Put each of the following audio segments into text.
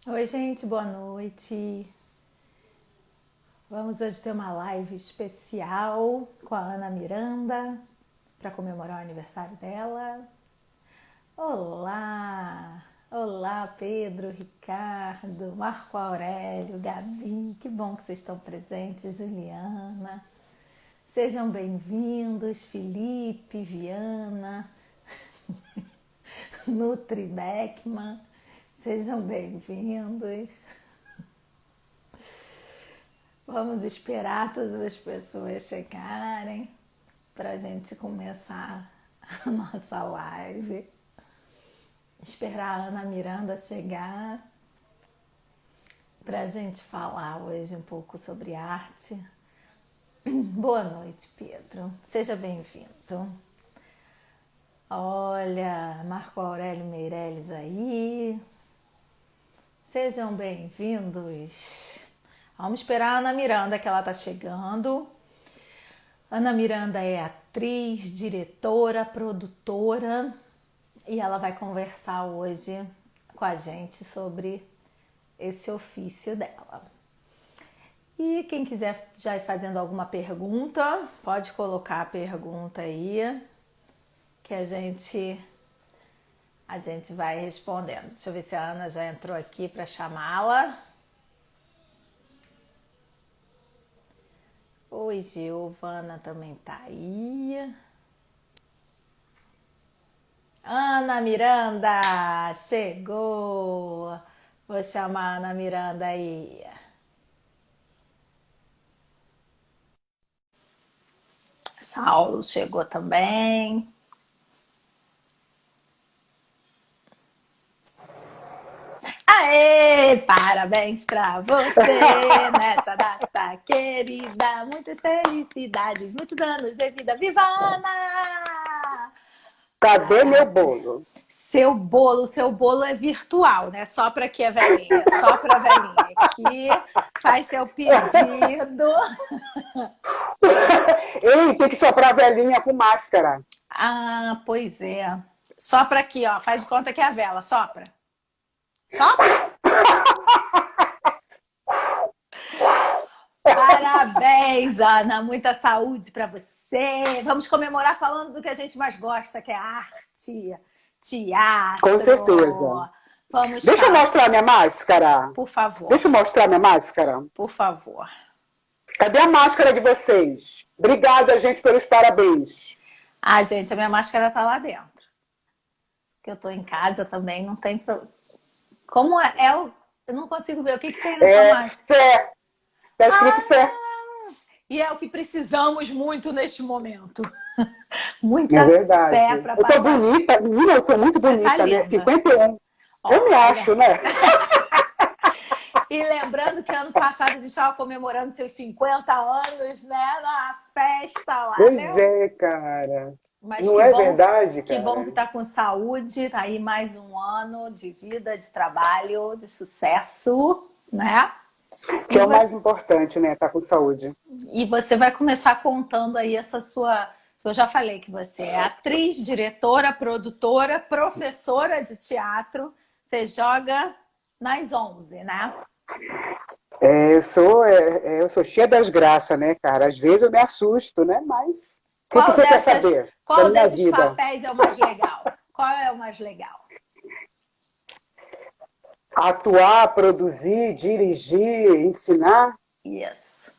Oi, gente, boa noite. Vamos hoje ter uma live especial com a Ana Miranda para comemorar o aniversário dela. Olá! Olá, Pedro, Ricardo, Marco Aurélio, Gabi, que bom que vocês estão presentes, Juliana. Sejam bem-vindos, Felipe, Viana, Nutri Beckman, sejam bem-vindos. Vamos esperar todas as pessoas chegarem para a gente começar a nossa live. Esperar a Ana Miranda chegar para a gente falar hoje um pouco sobre arte. Boa noite, Pedro. Seja bem-vindo. Olha, Marco Aurélio Meirelles aí. Sejam bem-vindos. Vamos esperar a Ana Miranda, que ela está chegando. Ana Miranda é atriz, diretora, produtora e ela vai conversar hoje com a gente sobre esse ofício dela. E quem quiser já ir fazendo alguma pergunta, pode colocar a pergunta aí, que a gente vai respondendo. Deixa eu ver se a Ana já entrou aqui para chamá-la. Oi, Giovana também tá aí. Ana Miranda chegou. Vou chamar a Ana Miranda aí. Saulo chegou também. Aê! Parabéns pra você nessa data querida. Muitas felicidades, muitos anos de vida. Viva a Ana! Cadê meu bolo? Seu bolo é virtual, né? Só para que a velhinha, só para a velhinha que faz seu pedido. Ei, tem que soprar a velhinha com máscara. Ah, pois é. Sopra aqui, ó. Faz de conta que é a vela. Sopra. Sopra. Parabéns, Ana. Muita saúde para você. Vamos comemorar falando do que a gente mais gosta, que é arte, teatro. Com certeza. Vamos Deixa eu falar. mostrar minha máscara. Por favor. Deixa eu mostrar minha máscara. Por favor. Cadê a máscara de vocês? Obrigada, gente, pelos parabéns. Ah, gente, a minha máscara tá lá dentro. Porque eu tô em casa também, não tem problema. Como eu não consigo ver o que tem nessa máscara. Fé. Tá escrito fé. E é o que precisamos muito neste momento. Muita É verdade. fé para Eu passar. tô bonita, menina, eu tô muito Você tá bonita, linda. né? 51. Eu me Olha. acho, né? E lembrando que ano passado a gente estava comemorando seus 50 anos, né? Na festa lá, Pois né? é, cara. Mas Não que é bom, verdade, que cara? bom que tá com saúde, tá aí mais um ano de vida, de trabalho, de sucesso, né? Que é o mais importante, né? Tá com saúde. E você vai começar contando aí essa sua... Eu já falei que você é atriz, diretora, produtora, professora de teatro. Você joga nas 11, né? Eu sou cheia das graças, né, cara? Às vezes eu me assusto, né? Mas o que que você quer saber da Qual minha desses vida? papéis é o mais legal? Qual é o mais legal? Atuar, produzir, dirigir, ensinar? Isso.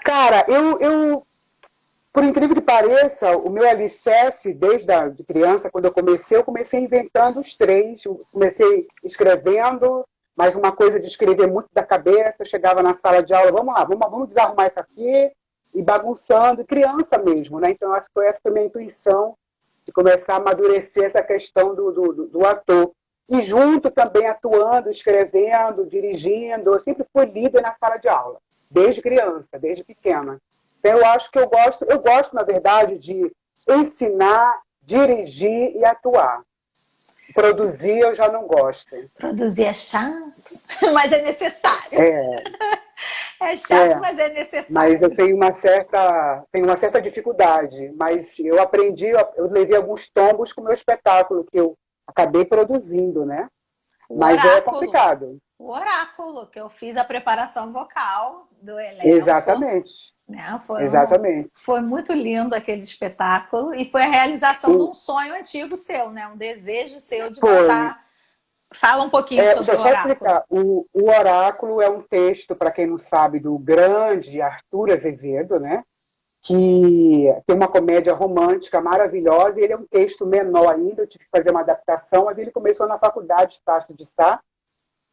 Cara, por incrível que pareça, o meu alicerce de criança, quando eu comecei inventando os três. Eu comecei escrevendo, mas uma coisa de escrever muito da cabeça, chegava na sala de aula, vamos lá, vamos desarrumar isso aqui, e bagunçando, criança mesmo, né? Então, acho que essa foi a minha intuição de começar a amadurecer essa questão do ator. E junto também atuando, escrevendo, dirigindo, eu sempre fui líder na sala de aula, desde criança, desde pequena. Então, eu acho que eu gosto, na verdade, de ensinar, dirigir e atuar. Produzir eu já não gosto. Produzir é chato, mas é necessário. É, É chato, mas é necessário. mas eu tenho uma certa dificuldade. Mas eu aprendi, eu levei alguns tombos com o meu espetáculo, que eu acabei produzindo, né? O Mas é oráculo. complicado. O oráculo, que eu fiz a preparação vocal do elenco, Exatamente, né? exatamente. Foi muito lindo aquele espetáculo e foi a realização de E um sonho antigo seu, né? Um desejo seu de foi. voltar. Fala um pouquinho É, sobre deixa eu o só oráculo. explicar. O Oráculo é um texto, para quem não sabe, do grande Arthur Azevedo, né? Que tem uma comédia romântica maravilhosa, e ele é um texto menor ainda, eu tive que fazer uma adaptação, mas ele começou na faculdade de Estácio de Sá.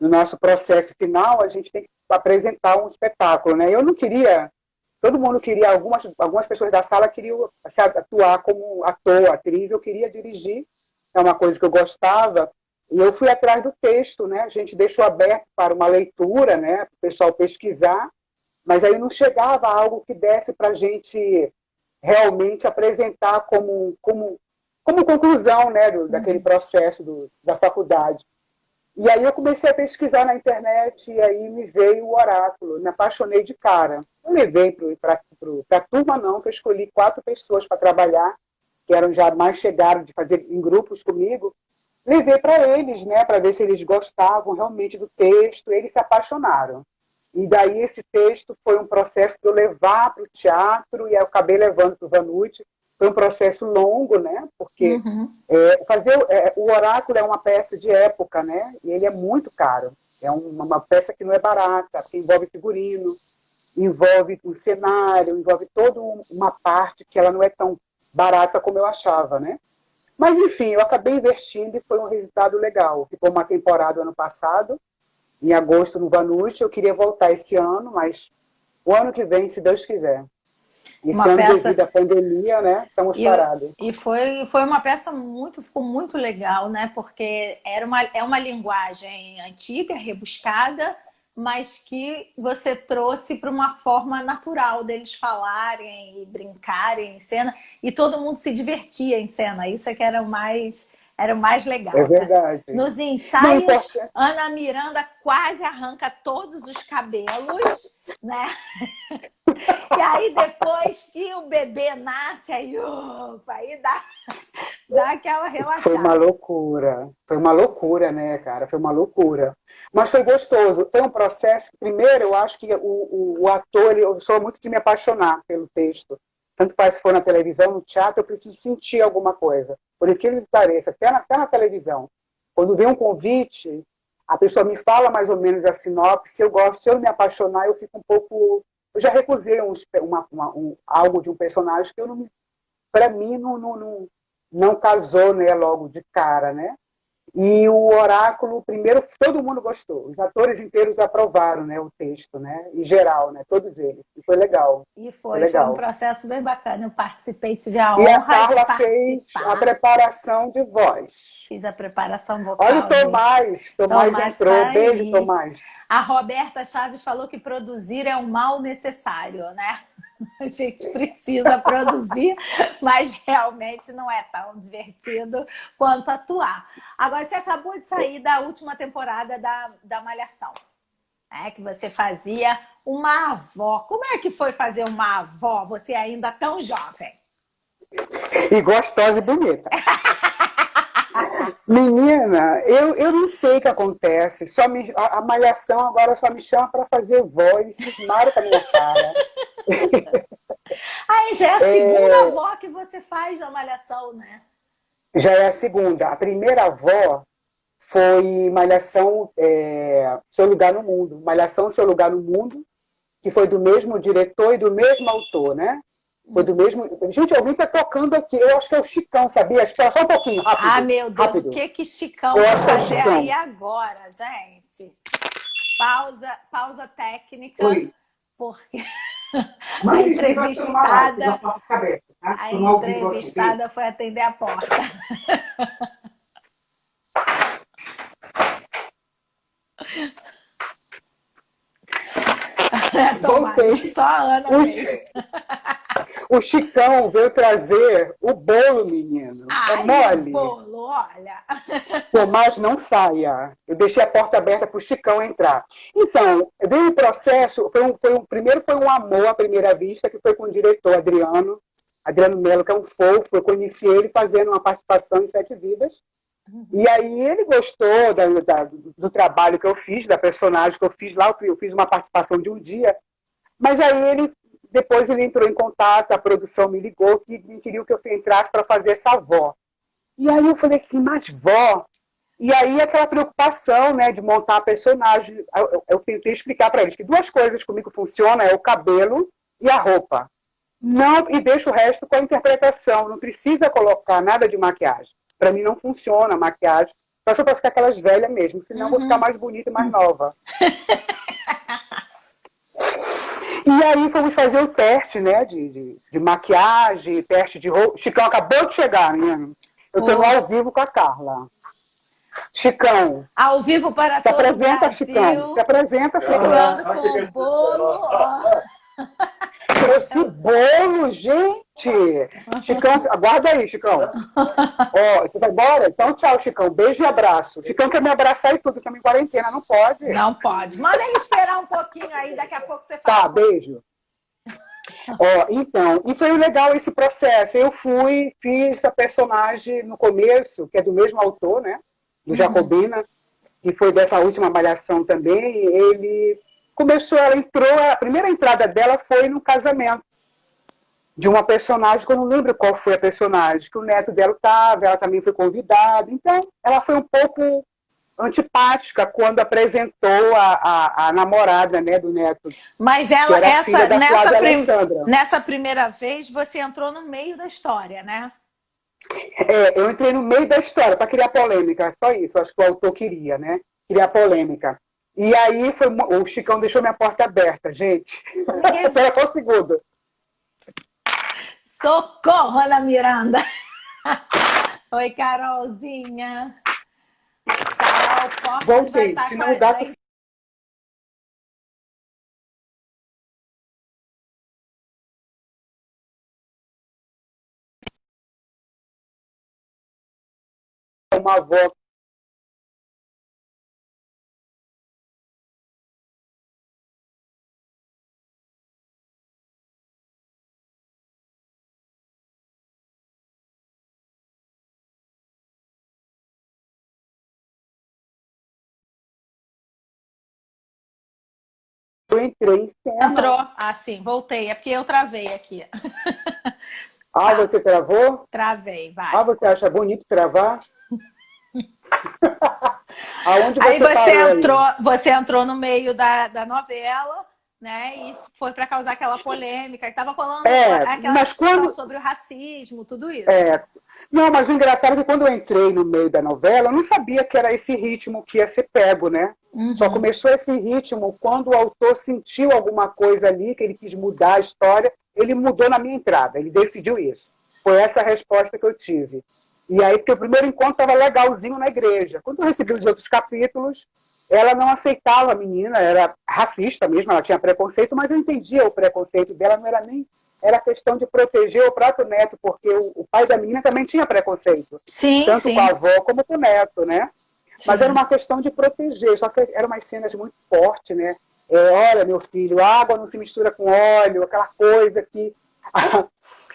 No nosso processo final, a gente tem que apresentar um espetáculo, né? Eu não queria, todo mundo queria, algumas pessoas da sala queriam atuar como ator, atriz, eu queria dirigir, é uma coisa que eu gostava, e eu fui atrás do texto, né? A gente deixou aberto para uma leitura, né? Para o pessoal pesquisar, mas aí não chegava algo que desse para a gente realmente apresentar como conclusão, né, daquele processo da faculdade. E aí eu comecei a pesquisar na internet e aí me veio o oráculo, me apaixonei de cara. Não levei para a turma não, que eu escolhi 4 pessoas para trabalhar, que eram já mais chegaram de fazer em grupos comigo. Levei para eles, né, para ver se eles gostavam realmente do texto, eles se apaixonaram. E daí esse texto foi um processo de eu levar para o teatro, e aí eu acabei levando para o Vanucci. Foi um processo longo, né? Porque Uhum. o Oráculo é uma peça de época, né? E ele é muito caro. É uma peça que não é barata, porque envolve figurino, envolve um cenário, envolve toda uma parte que ela não é tão barata como eu achava, né? Mas, enfim, eu acabei investindo e foi um resultado legal. Ficou uma temporada ano passado, em agosto no Vanucci. Eu queria voltar esse ano, mas o ano que vem, se Deus quiser. Esse Uma ano, peça devido à pandemia, né, estamos e, parados. foi uma peça ficou muito legal, né? Porque é uma linguagem antiga, rebuscada, mas que você trouxe para uma forma natural deles falarem e brincarem em cena, e todo mundo se divertia em cena. Isso é que era o mais É legal, né? verdade. Nos Não ensaios, importa. Ana Miranda quase arranca todos os cabelos, né? E aí, depois que o bebê nasce, aí, opa, aí dá aquela relaxada. Foi uma loucura, né, cara? Foi uma loucura. Mas foi gostoso. Foi um processo. Primeiro, eu acho que o ator, eu sou muito de me apaixonar pelo texto. Tanto faz se for na televisão, no teatro, eu preciso sentir alguma coisa. Por incrível que pareça, até na televisão. Quando vem um convite, a pessoa me fala mais ou menos a sinopse, se eu gosto, se eu me apaixonar, eu fico um pouco. Eu já recusei algo de um personagem que eu não, para mim não casou, né, logo de cara, né? E o Oráculo, primeiro, todo mundo gostou. Os atores inteiros aprovaram, né, o texto, né, em geral, né, todos eles. E foi legal, E foi foi um legal. processo bem bacana. Eu participei, tive a E a honra de Carla fez a participar. preparação de voz. Fiz a preparação Olha o vocal do Tomás, Tomás Tomás, entrou. tá Beijo, aí. Tomás. A Roberta Chaves falou que produzir é um mal necessário, né? A gente precisa produzir, mas realmente não é tão divertido quanto atuar. Agora, você acabou de sair da última temporada da Malhação, né? Que você fazia uma avó. Como é que foi fazer uma avó, você ainda tão jovem? E gostosa e bonita. Menina, eu não sei o que acontece. A Malhação agora só me chama para fazer voz, cismaram com a minha cara. Aí já é a segunda É, avó que você faz na Malhação, né? já é a segunda. A primeira avó foi Malhação Seu Lugar no Mundo. Malhação Seu Lugar no Mundo, que foi do mesmo diretor e do mesmo autor, né? Foi do mesmo. Gente, alguém está tocando aqui. Eu acho que é o Chicão, sabia? Espera só um pouquinho, Ah, rápido, meu Deus, o rápido. que Chicão Eu foi acho que é o fazer aí Chicão. agora, gente? Pausa técnica, Oi. porque a Mãe, ele vai tomar lá, tem uma entrevistada, porta aberta, tá? a Tomar o vidro aqui. entrevistada foi atender a porta. Voltei. Tomás, só a Ana mesmo. O Chicão veio trazer o bolo, menino. É Ai, o mole. bolo, olha. Tomás, não saia. Eu deixei a porta aberta para o Chicão entrar. Então, veio o processo, primeiro foi um amor à primeira vista, que foi com o diretor Adriano Melo, que é um fofo. Eu conheci ele fazendo uma participação em Sete Vidas. E aí ele gostou do trabalho que eu fiz, da personagem que eu fiz lá, eu fiz uma participação de um dia, mas aí depois ele entrou em contato, a produção me ligou, que queria que eu entrasse para fazer essa avó. E aí eu falei assim, mas vó? E aí aquela preocupação, né, de montar a personagem, eu tentei explicar para eles que duas coisas comigo funcionam, é o cabelo e a roupa. Não, e deixa o resto com a interpretação, não precisa colocar nada de maquiagem. Para mim não funciona a maquiagem, só para ficar aquelas velhas mesmo, senão eu vou ficar mais bonita e mais nova. E aí fomos fazer o teste, né, de maquiagem, teste de roupa. Chicão acabou de chegar, menino. Eu estou ao vivo com a Carla. Chicão. Ao vivo para se todo apresenta, o Brasil. Chicão. Se apresenta, Chegando com o bolo. Ó. Trouxe bolo, gente. Chicão, aguarda aí, Chicão. Ó, você vai embora? Então, tchau, Chicão. Beijo e abraço. Chicão quer me abraçar e tudo, estamos em quarentena, não pode. Não pode. Manda ele esperar um pouquinho aí, daqui a pouco você fala. Tá, beijo. Ó, então, e foi legal esse processo. Eu fiz a personagem no começo, que é do mesmo autor, né? Do Jacobina, que foi dessa última Malhação também. Ele começou, a primeira entrada dela foi no casamento de uma personagem, que eu não lembro qual foi a personagem, que o neto dela estava, ela também foi convidada. Então, ela foi um pouco antipática quando apresentou a namorada, né, do neto. Mas ela, nessa primeira vez, você entrou no meio da história, né? Eu entrei no meio da história para criar polêmica, só isso, acho que o autor queria, né? Criar polêmica. E aí o Chicão deixou minha porta aberta, gente. Espera só um segundo. Socorro, Ana Miranda. Oi, Carolzinha. Carol, voltei, se não dá para uma avó. Eu entrei em cena. Entrou. Ah, sim, voltei. É porque eu travei aqui. Ah, tá. Você travou? Travei, vai. Ah, você acha bonito travar? Aonde aí você você entrou no meio da novela, né? E foi para causar aquela polêmica que estava rolando aquela discussão sobre o racismo, tudo isso. Não, mas o engraçado é que quando eu entrei no meio da novela, eu não sabia que era esse ritmo que ia ser pego, né? Só começou esse ritmo quando o autor sentiu alguma coisa ali, que ele quis mudar a história, ele mudou na minha entrada, ele decidiu isso. Foi essa a resposta que eu tive. E aí, porque o primeiro encontro estava legalzinho na igreja. Quando eu recebi os outros capítulos, ela não aceitava a menina, era racista mesmo, ela tinha preconceito, mas eu entendia o preconceito dela, não era nem... Era questão de proteger o próprio neto, porque o pai da menina também tinha preconceito. Sim, tanto com a avó como com o neto, né? Sim. Mas era uma questão de proteger, só que eram umas cenas muito fortes, né? Olha, meu filho, água não se mistura com óleo, aquela coisa que...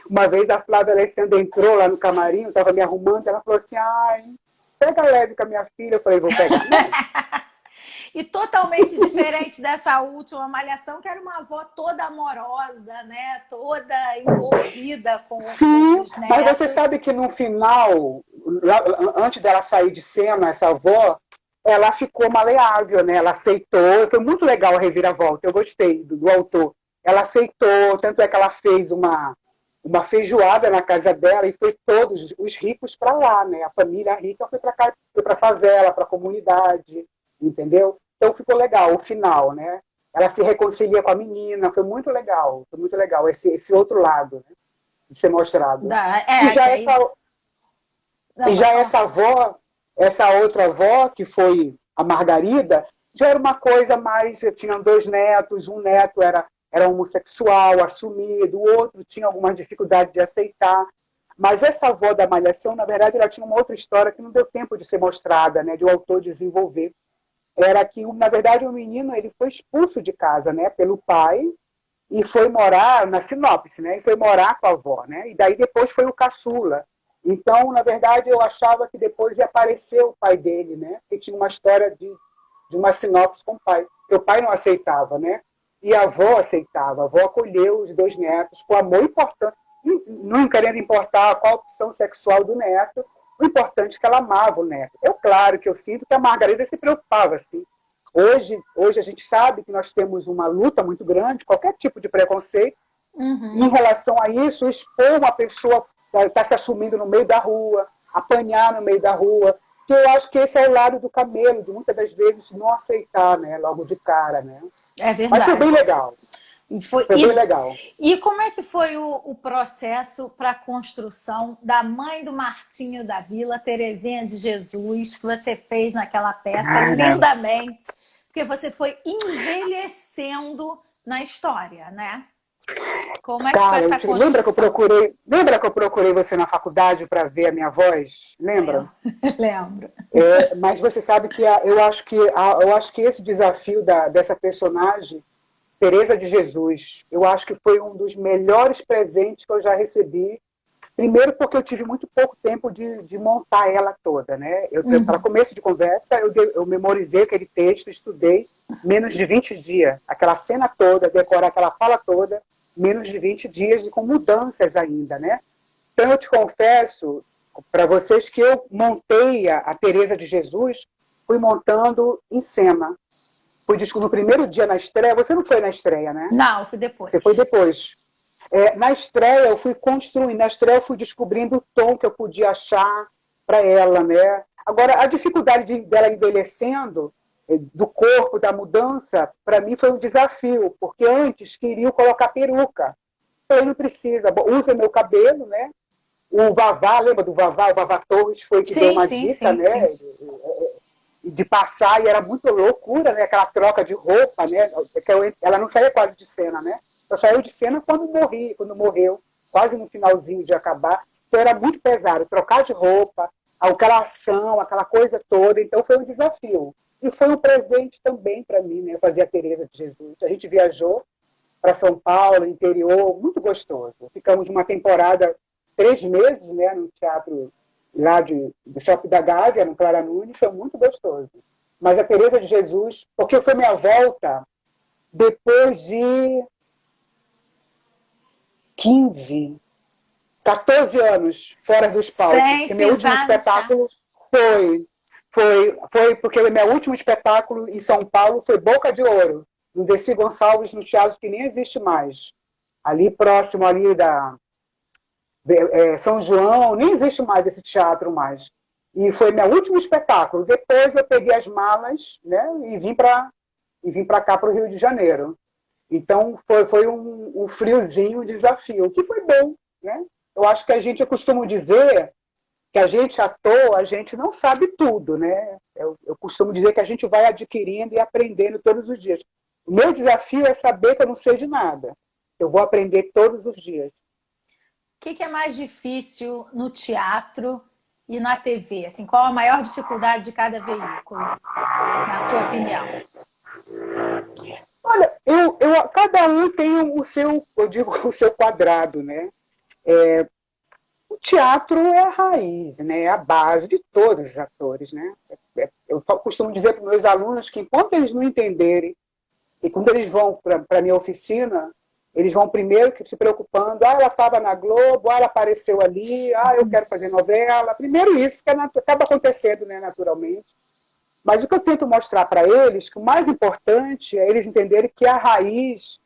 Uma vez a Flávia Alessandra entrou lá no camarim, eu estava me arrumando, ela falou assim, ai, pega leve com a minha filha. Eu falei, vou pegar. E totalmente diferente dessa última Malhação, que era uma avó toda amorosa, né? Toda envolvida com os netos. Mas você sabe que no final, antes dela sair de cena, essa avó, ela ficou maleável, né? Ela aceitou, foi muito legal a reviravolta, eu gostei do autor. Ela aceitou, tanto é que ela fez uma feijoada na casa dela e foi todos os ricos para lá, né? A família rica foi para a favela, para a comunidade, entendeu? Então ficou legal o final, né? Ela se reconcilia com a menina, foi muito legal esse outro lado, né? De ser mostrado. Essa avó, essa outra avó, que foi a Margarida, já era uma coisa mais... Tinham 2 netos, um neto era homossexual, assumido, o outro tinha alguma dificuldade de aceitar. Mas essa avó da Malhação, na verdade, ela tinha uma outra história que não deu tempo de ser mostrada, né? De o autor desenvolver. Era que, na verdade, o menino ele foi expulso de casa, né? Pelo pai e foi morar na sinopse, né? E foi morar com a avó, né? E daí depois foi o caçula. Então, na verdade, eu achava que depois ia aparecer o pai dele, né? Que tinha uma história de uma sinopse com o pai. Porque o pai não aceitava, né? E a avó aceitava. A avó acolheu os dois netos com amor importante, não querendo importar qual a opção sexual do neto, o importante é que ela amava o neto. É claro que eu sinto que a Margarida se preocupava, assim. Hoje a gente sabe que nós temos uma luta muito grande, qualquer tipo de preconceito, e em relação a isso, expor uma pessoa que está se assumindo no meio da rua, apanhar no meio da rua, que eu acho que esse é o lado do camelo, de muitas das vezes não aceitar, né, logo de cara, né? É Mas foi bem verdade. legal. Foi bem legal. E como é que foi o processo para a construção da mãe do Martinho da Vila, Terezinha de Jesus, que você fez naquela peça lindamente? Porque você foi envelhecendo na história, né? Como é que foi Cara, essa construção? lembra que eu procurei você na faculdade para ver a minha voz? Lembra? Lembro. Mas você sabe que eu acho que esse desafio dessa personagem, Teresa de Jesus, eu acho que foi um dos melhores presentes que eu já recebi. Primeiro porque eu tive muito pouco tempo de montar ela toda, né? Para começo de conversa, eu memorizei aquele texto, estudei menos de 20 dias. Aquela cena toda, decorar aquela fala toda, menos de 20 dias e com mudanças ainda, né? Então eu te confesso para vocês que eu montei a Teresa de Jesus, fui montando em cena. No primeiro dia na estreia, você não foi na estreia, né? Não, eu fui depois. Você foi depois. Na estreia eu fui construindo, na estreia eu fui descobrindo o tom que eu podia achar para ela, né? Agora, a dificuldade dela envelhecendo, do corpo, da mudança, para mim foi um desafio, porque antes queriam colocar peruca. Eu falei, não precisa, usa meu cabelo, né? O Vavá, lembra do Vavá? O Vavá Torres foi que deu uma dica, né? De passar, e era muito loucura, né? Aquela troca de roupa, né? Ela não saía quase de cena, né? Só saiu de cena quando morreu, quase no finalzinho de acabar. Então era muito pesado, trocar de roupa, aquela ação, aquela coisa toda. Então foi um desafio. E foi um presente também para mim, né? Fazer a Teresa de Jesus. A gente viajou para São Paulo, interior, muito gostoso. Ficamos uma temporada, 3 meses, né? No teatro lá do Shopping da Gávea, no Clara Nunes, foi muito gostoso. Mas a Teresa de Jesus, porque foi minha volta depois de 15, 14 anos fora dos palcos. Porque meu último espetáculo foi porque o meu último espetáculo em São Paulo foi Boca de Ouro, no Dercy Gonçalves, no teatro que nem existe mais. Ali próximo ali da São João, nem existe mais esse teatro mais. E foi meu último espetáculo. Depois eu peguei as malas, né, e vim para cá, para o Rio de Janeiro. Então foi um friozinho, um desafio, que foi bom, né? Eu acho que eu costumo dizer que a gente, ator, a gente não sabe tudo, né? Eu costumo dizer que a gente vai adquirindo e aprendendo todos os dias. O meu desafio é saber que eu não sei de nada. Eu vou aprender todos os dias. O que é mais difícil no teatro e na TV? Assim, qual a maior dificuldade de cada veículo, na sua opinião? Olha, cada um tem o seu, eu digo, o seu quadrado, né? O teatro é a raiz, né? É a base de todos os atores, né? Eu costumo dizer para os meus alunos que enquanto eles não entenderem, e quando eles vão para a minha oficina, eles vão primeiro se preocupando, ela estava na Globo, ela apareceu ali, eu quero fazer novela. Primeiro isso, que acaba acontecendo, né, naturalmente. Mas o que eu tento mostrar para eles, que o mais importante é eles entenderem que a raiz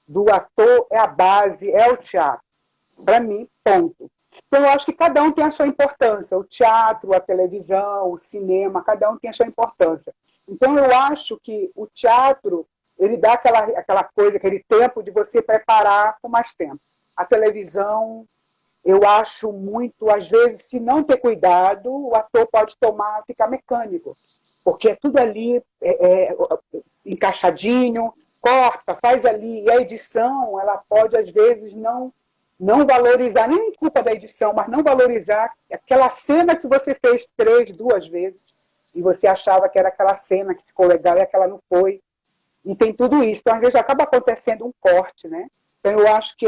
do ator é a base, é o teatro. Para mim, ponto. Então, eu acho que cada um tem a sua importância. O teatro, a televisão, o cinema, cada um tem a sua importância. Então, eu acho que o teatro, ele dá aquela coisa, aquele tempo de você preparar com mais tempo. A televisão, eu acho muito, às vezes, se não ter cuidado, o ator pode ficar mecânico, porque é tudo ali encaixadinho, corta, faz ali, e a edição, ela pode, às vezes, não valorizar, nem culpa da edição, mas não valorizar aquela cena que você fez 3, 2 vezes, e você achava que era aquela cena que ficou legal e aquela não foi. E tem tudo isso. Então, às vezes, acaba acontecendo um corte, né? Então, eu acho que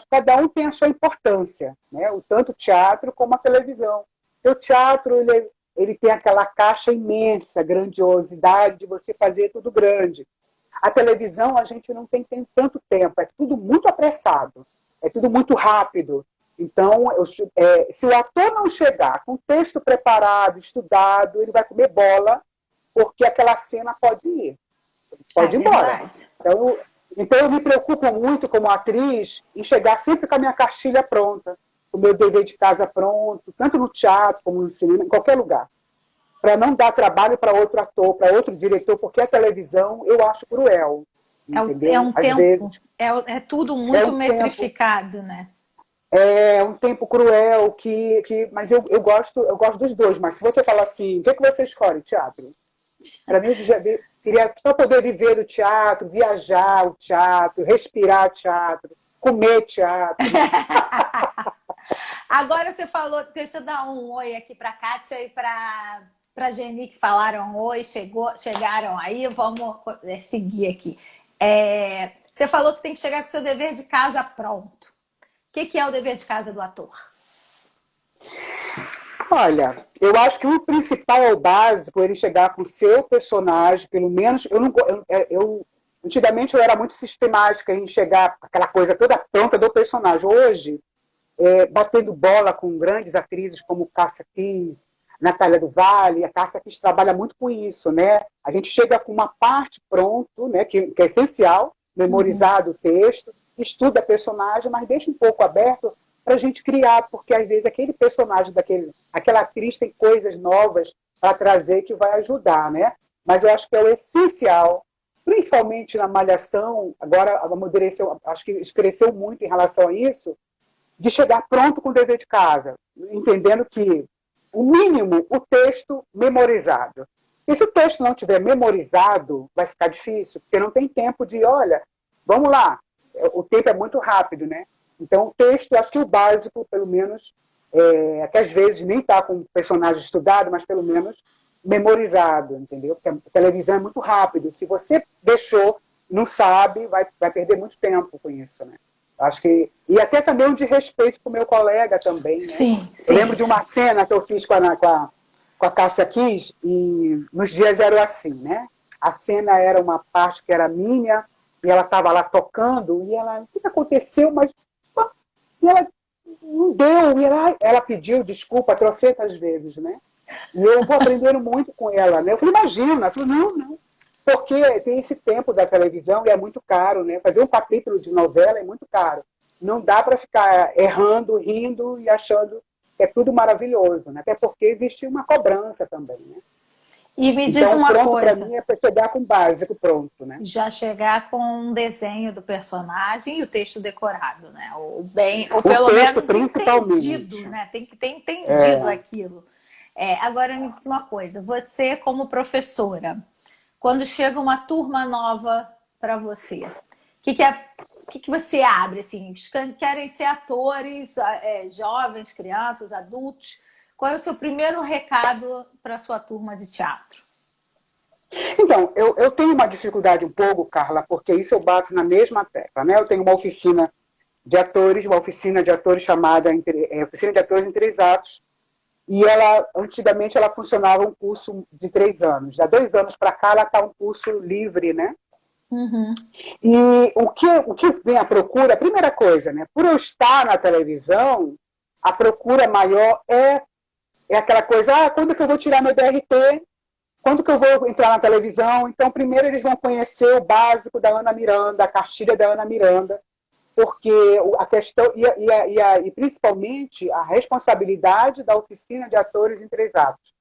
cada um tem a sua importância, né? Tanto o teatro como a televisão. O teatro, ele tem aquela caixa imensa, grandiosidade de você fazer tudo grande. A televisão, a gente não tem tanto tempo, é tudo muito apressado, é tudo muito rápido. Então, se o ator não chegar com o texto preparado, estudado, ele vai comer bola, porque aquela cena pode ir embora. Então, eu me preocupo muito como atriz em chegar sempre com a minha cartilha pronta, o meu dever de casa pronto, tanto no teatro como no cinema, em qualquer lugar, para não dar trabalho para outro ator, para outro diretor, porque a televisão eu acho cruel. Entendeu? É um Às tempo, vezes, é tudo muito um metrificado, né? É um tempo cruel, mas eu gosto dos dois. Mas se você falar assim, o que você escolhe? Teatro. Para mim, eu queria só poder viver do teatro, viajar o teatro, respirar teatro, comer teatro. Agora você falou, deixa eu dar um oi aqui para a Kátia e para Geni, que falaram oi, chegaram aí, vamos seguir aqui. Você falou que tem que chegar com o seu dever de casa pronto. O que é o dever de casa do ator? Olha, eu acho que o principal é o básico, ele chegar com o seu personagem, pelo menos. Antigamente eu era muito sistemática em chegar com aquela coisa toda pronta do personagem. Hoje, batendo bola com grandes atrizes como Cássia Kiss, Natália do Vale, a Cássia Kiss trabalha muito com isso, né? A gente chega com uma parte pronto, né, que é essencial, memorizado o texto, estuda a personagem, mas deixa um pouco aberto para a gente criar, porque às vezes aquele personagem, aquela atriz tem coisas novas para trazer que vai ajudar, né? Mas eu acho que é o essencial, principalmente na Malhação, agora amadureceu, acho que cresceu muito em relação a isso, de chegar pronto com o dever de casa, entendendo que o mínimo, o texto memorizado. E se o texto não tiver memorizado, vai ficar difícil, porque não tem tempo de, olha, vamos lá, o tempo é muito rápido, né? Então, o texto, acho que o básico, pelo menos, que às vezes nem está com o personagem estudado, mas pelo menos memorizado, entendeu? Porque a televisão é muito rápido. Se você deixou, não sabe, vai perder muito tempo com isso, né? Acho que... E até também um de respeito com o meu colega também, né? Sim. Eu lembro de uma cena que eu fiz com a Cássia Kiss, e nos dias eram assim, né? A cena era uma parte que era minha, e ela estava lá tocando, e ela, o que aconteceu? Mas e ela não deu, e ela pediu desculpa trocentas vezes, né? E eu vou aprendendo muito com ela, né? Eu falei, imagina, ela falou, não, porque tem esse tempo da televisão e é muito caro, né? Fazer um capítulo de novela é muito caro. Não dá para ficar errando, rindo e achando que é tudo maravilhoso, né? Até porque existe uma cobrança também, né? E me diz então, uma pronto coisa. para mim é para chegar com o básico pronto, né? Já chegar com um desenho do personagem e o texto decorado, né? Ou pelo menos entendido, né? Tem que ter entendido aquilo. Agora me diz uma coisa. Você, como professora, quando chega uma turma nova para você, o que você abre? Assim, querem ser atores, jovens, crianças, adultos. Qual é o seu primeiro recado para a sua turma de teatro? Então, eu tenho uma dificuldade um pouco, Carla, porque isso eu bato na mesma tecla, né? Eu tenho uma oficina de atores chamada Oficina de Atores em Três Atos, e antigamente ela funcionava um curso de 3 anos. Há 2 anos para cá ela está um curso livre, né? Uhum. E o que vem à procura, a primeira coisa, né? Por eu estar na televisão, a procura maior é aquela coisa, quando que eu vou tirar meu DRT? Quando que eu vou entrar na televisão? Então, primeiro eles vão conhecer o básico da Ana Miranda, a cartilha da Ana Miranda, porque a questão, e principalmente a responsabilidade da oficina de atores em 3 atos.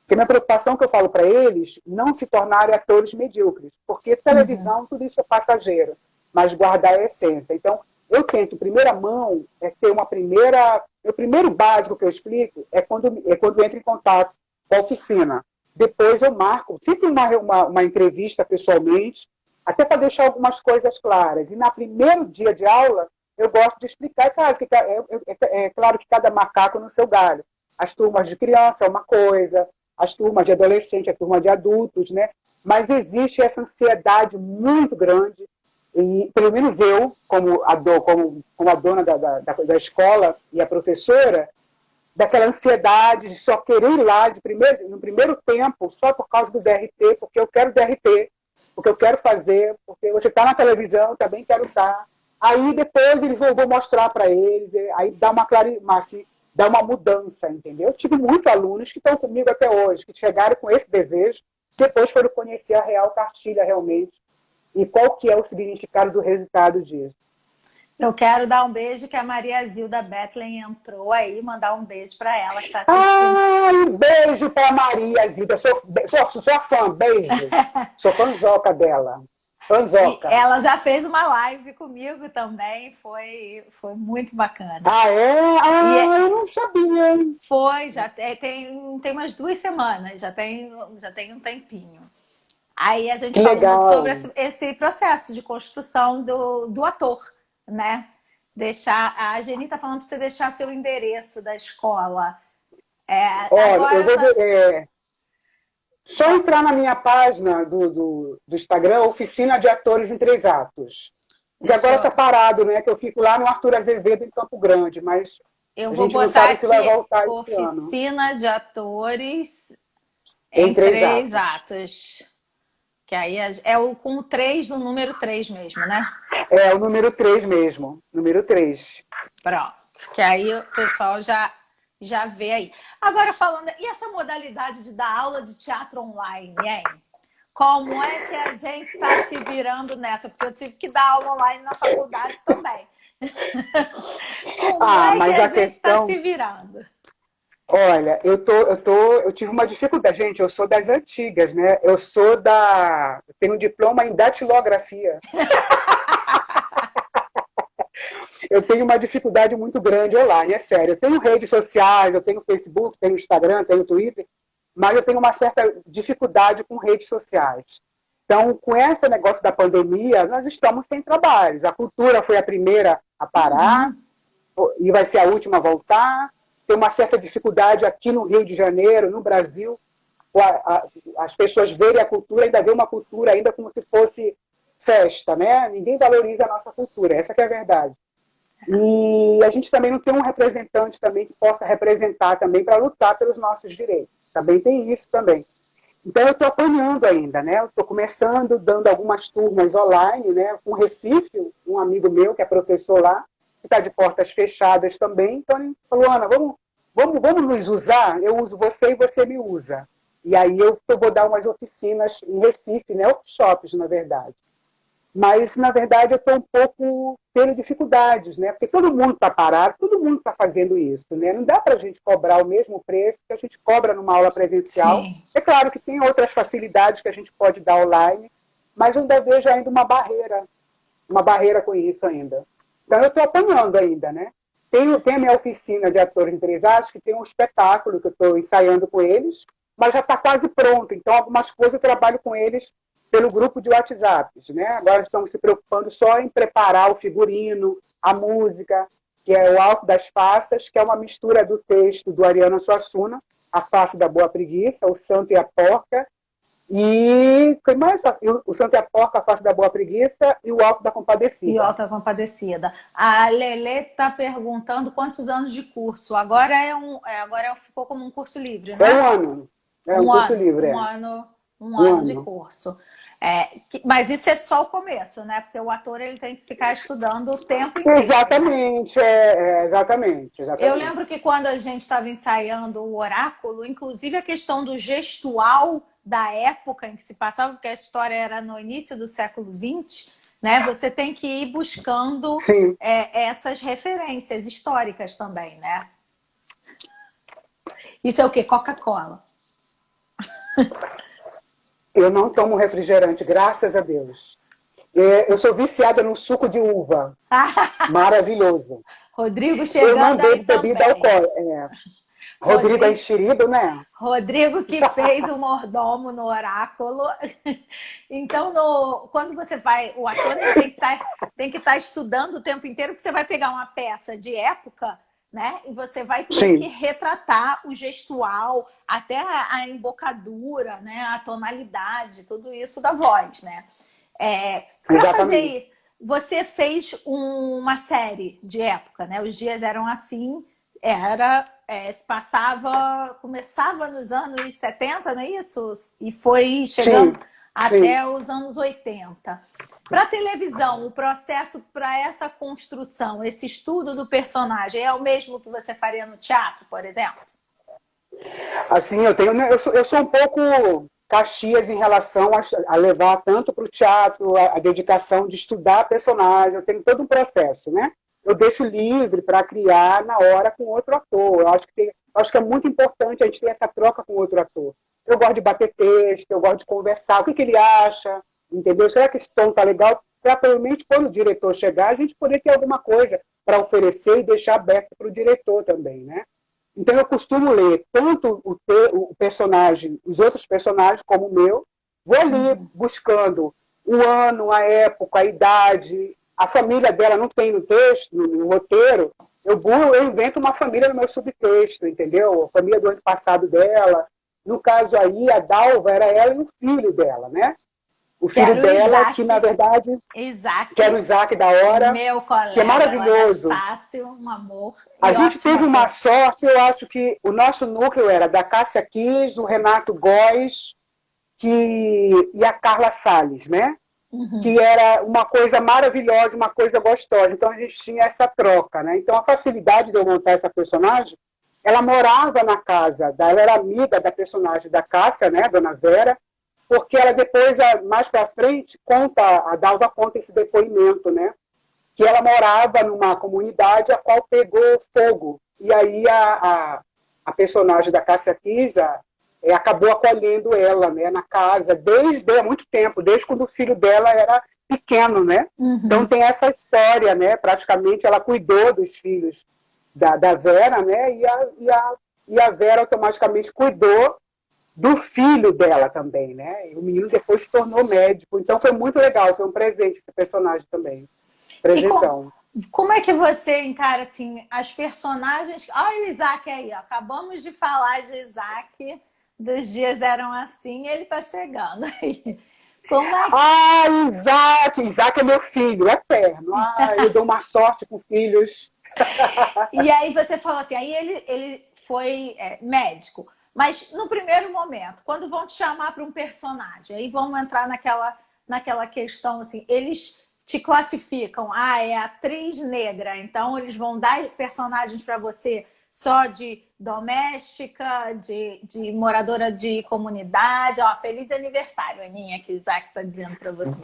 Porque a minha preocupação que eu falo para eles, não se tornarem atores medíocres, porque televisão, tudo isso é passageiro, mas guardar a essência. Então, eu tento, primeira mão, ter o primeiro básico que eu explico é quando eu entro em contato com a oficina. Depois eu marco, sempre uma entrevista pessoalmente, até para deixar algumas coisas claras. E no primeiro dia de aula, eu gosto de explicar, claro que cada macaco no seu galho. As turmas de criança é uma coisa, as turmas de adolescente, a turma de adultos, né? Mas existe essa ansiedade muito grande E, pelo menos eu, como a dona da escola e a professora, daquela ansiedade de só querer ir lá no primeiro tempo, só por causa do DRT, porque eu quero DRT, porque eu quero fazer, porque você está na televisão, também quero estar. Aí depois eles vão mostrar para eles, aí dá uma mudança, entendeu? Eu tive muitos alunos que estão comigo até hoje, que chegaram com esse desejo, depois foram conhecer a real cartilha realmente, e qual que é o significado do resultado disso. Eu quero dar um beijo que a Maria Zilda Bethlen entrou aí, mandar um beijo para ela que está assistindo. Ai, um beijo para Maria Zilda, sou fã, beijo. Sou fãzoca dela. Fãzoca. E ela já fez uma live comigo também, foi muito bacana. Ah, é? Ah, eu não sabia. Foi, já tem umas 2 semanas, já tem um tempinho. Aí a gente falou muito sobre esse processo de construção do ator, né? A Geni está falando para você deixar seu endereço da escola. Olha, eu vou só entrar na minha página do Instagram, Oficina de Atores em 3 Atos. E agora está parado, né? Que eu fico lá no Arthur Azevedo, em Campo Grande, mas a gente não sabe se vai voltar esse ano. Oficina de Atores em 3 atos. Que aí é com o 3 no número 3 mesmo, né? É o número 3 mesmo. Número 3. Pronto. Que aí o pessoal já vê aí. Agora falando, e essa modalidade de dar aula de teatro online, hein? Como é que a gente está se virando nessa? Porque eu tive que dar aula online na faculdade também. Como é que a gente está se virando? Olha, eu tive uma dificuldade, gente, eu sou das antigas, né? Eu tenho um diploma em datilografia. Eu tenho uma dificuldade muito grande online, é sério. Eu tenho redes sociais, eu tenho Facebook, tenho Instagram, tenho Twitter, mas eu tenho uma certa dificuldade com redes sociais. Então, com esse negócio da pandemia, nós estamos sem trabalhos. A cultura foi a primeira a parar, e vai ser a última a voltar. Tem uma certa dificuldade aqui no Rio de Janeiro, no Brasil, as pessoas verem a cultura, ainda ver uma cultura ainda como se fosse festa, né? Ninguém valoriza a nossa cultura, essa que é a verdade. E a gente também não tem um representante também que possa representar também para lutar pelos nossos direitos. Também tem isso também. Então eu estou apanhando ainda, né? Eu estou começando, dando algumas turmas online, né? Com Recife, um amigo meu que é professor lá, que está de portas fechadas também. Então ele falou, Ana, vamos nos usar? Eu uso você e você me usa. E aí eu vou dar umas oficinas em Recife, né? Workshops, na verdade. Mas, na verdade, eu estou um pouco tendo dificuldades, né? Porque todo mundo está parado, todo mundo está fazendo isso, né? Não dá para a gente cobrar o mesmo preço que a gente cobra numa aula presencial. Sim. É claro que tem outras facilidades que a gente pode dar online, mas eu ainda vejo ainda uma barreira com isso ainda. Então, eu estou apanhando ainda, né? Tem a minha oficina de atores em 3 atos, que tem um espetáculo que eu estou ensaiando com eles, mas já está quase pronto. Então, algumas coisas eu trabalho com eles pelo grupo de WhatsApp, né? Agora estamos se preocupando só em preparar o figurino, a música, que é o Alto das Faças, que é uma mistura do texto do Ariano Suassuna, A Face da Boa Preguiça, O Santo e a Porca, e o Santo e a Porca, A Face da Boa Preguiça e o Alto da Compadecida. E o Alto da Compadecida. A Lelê está perguntando quantos anos de curso. Agora ficou como um curso livre, né? É um ano. É um curso livre. Um ano de curso. Mas isso é só o começo, né? Porque o ator ele tem que ficar estudando o tempo inteiro. Exatamente, exatamente. Eu lembro que quando a gente estava ensaiando o oráculo, inclusive a questão do gestual da época em que se passava, porque a história era no início do século XX, né? Você tem que ir buscando essas referências históricas também, né? Isso é o quê? Coca-Cola. Eu não tomo refrigerante, graças a Deus. Eu sou viciada no suco de uva. Maravilhoso. Rodrigo chegando aí. Eu não bebo bebida alcoólica. Rodrigo é enxerido, né? Rodrigo que fez o mordomo no oráculo. Então, quando você vai... O ator tem que estar estudando o tempo inteiro, porque você vai pegar uma peça de época, né? E você vai ter que retratar o gestual, até a embocadura, né? A tonalidade, tudo isso da voz, né? você fez uma série de época, né? Os Dias Eram Assim, se passava, começava nos anos 70, não é isso? E foi Sim, chegando sim. até os anos 80. Para televisão, o processo para essa construção, esse estudo do personagem, é o mesmo que você faria no teatro, por exemplo? Assim, eu sou um pouco Caxias em relação a levar tanto para o teatro a dedicação de estudar personagem. Eu tenho todo um processo, né? Eu deixo livre para criar na hora com outro ator. Eu acho que é muito importante a gente ter essa troca com outro ator. Eu gosto de bater texto, eu gosto de conversar. O que ele acha? Entendeu? Será que esse tom está legal? Para, provavelmente, quando o diretor chegar, a gente poder ter alguma coisa para oferecer e deixar aberto para o diretor também, né? Então eu costumo ler tanto o personagem, os outros personagens, como o meu, vou ali buscando o ano, a época, a idade, a família dela não tem no texto, no roteiro, eu invento uma família no meu subtexto, entendeu? A família do ano passado dela. No caso aí, a Dalva era ela e o filho dela, né? O filho Quero o dela, que na Isaac. verdade, que era o Isaac, Isaac da hora, meu que é colega lá da maravilhoso. Estácio, um amor A e gente ótimo teve uma ator. sorte, eu acho que o nosso núcleo era da Cássia Kiss, do Renato Góes e a Carla Salles, né? Que era uma coisa maravilhosa, uma coisa gostosa. Então a gente tinha essa troca, né? Então a facilidade de eu montar essa personagem, ela morava na casa, ela era amiga da personagem da Cássia, né, Dona Vera, porque ela depois, mais para frente, a Dalva conta esse depoimento, né? Que ela morava numa comunidade a qual pegou fogo. E aí a personagem da Cássia Kiza acabou acolhendo ela, né, na casa desde há muito tempo, desde quando o filho dela era pequeno, né? Então tem essa história, né? Praticamente ela cuidou dos filhos da Vera, né? E a Vera automaticamente cuidou do filho dela também, né? E o menino depois se tornou médico. Então foi muito legal, foi um presente esse personagem também. E Presentão. como é que você encara assim, as personagens? Olha o Isaac aí, ó. Acabamos de falar de Isaac, dos Dias Eram Assim, e ele tá chegando aí. Como é que... Ah, Isaac! Isaac é meu filho, é eterno. Ah, eu dou uma sorte com filhos. E aí você falou assim, aí ele foi médico. Mas no primeiro momento, quando vão te chamar para um personagem, aí vamos entrar naquela questão assim, eles te classificam, é atriz negra, então eles vão dar personagens para você só de doméstica, de moradora de comunidade. Ó, feliz aniversário, Aninha, que o Isaac está dizendo para você.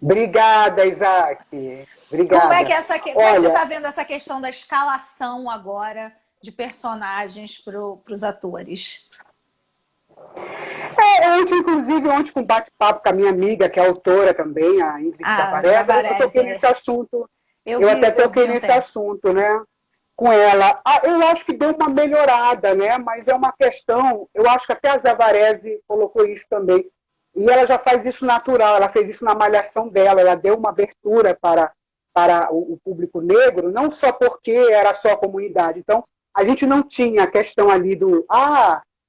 Obrigada, Isaac. Como é que Obrigada. como é que você Olha, está vendo essa questão da escalação agora de personagens para os atores? ontem com um bate-papo com a minha amiga, que é autora também, a Ingrid Zavarese, eu toquei nesse assunto. Eu até toquei nesse assunto, né? Com ela. Eu acho que deu uma melhorada, né? Mas é uma questão, eu acho que até a Zavarese colocou isso também. E ela já faz isso natural, ela fez isso na malhação dela, ela deu uma abertura para o público negro, não só porque era só a comunidade. Então, a gente não tinha a questão ali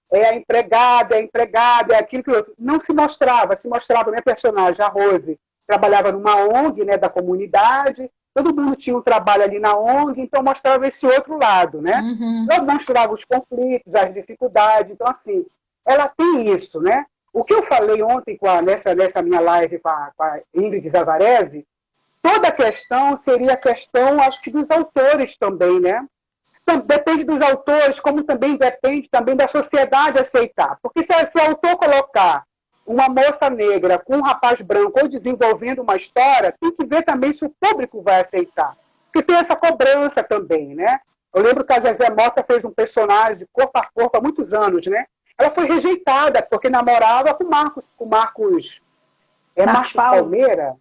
é a empregada, é aquilo que outro. Não se mostrava a minha personagem, a Rose, trabalhava numa ONG, né, da comunidade, todo mundo tinha um trabalho ali na ONG, então mostrava esse outro lado, né? Eu mostrava os conflitos, as dificuldades, então assim, ela tem isso, né? O que eu falei ontem nessa minha live com a Ingrid Zavarese, toda a questão seria a questão, acho que dos autores também, né? Depende dos autores, como também depende também da sociedade aceitar. Porque se o autor colocar uma moça negra com um rapaz branco ou desenvolvendo uma história, tem que ver também se o público vai aceitar. Porque tem essa cobrança também, né? Eu lembro que a Zezé Mota fez um personagem corpo a corpo há muitos anos, né? Ela foi rejeitada porque namorava com Marcos Palmeira?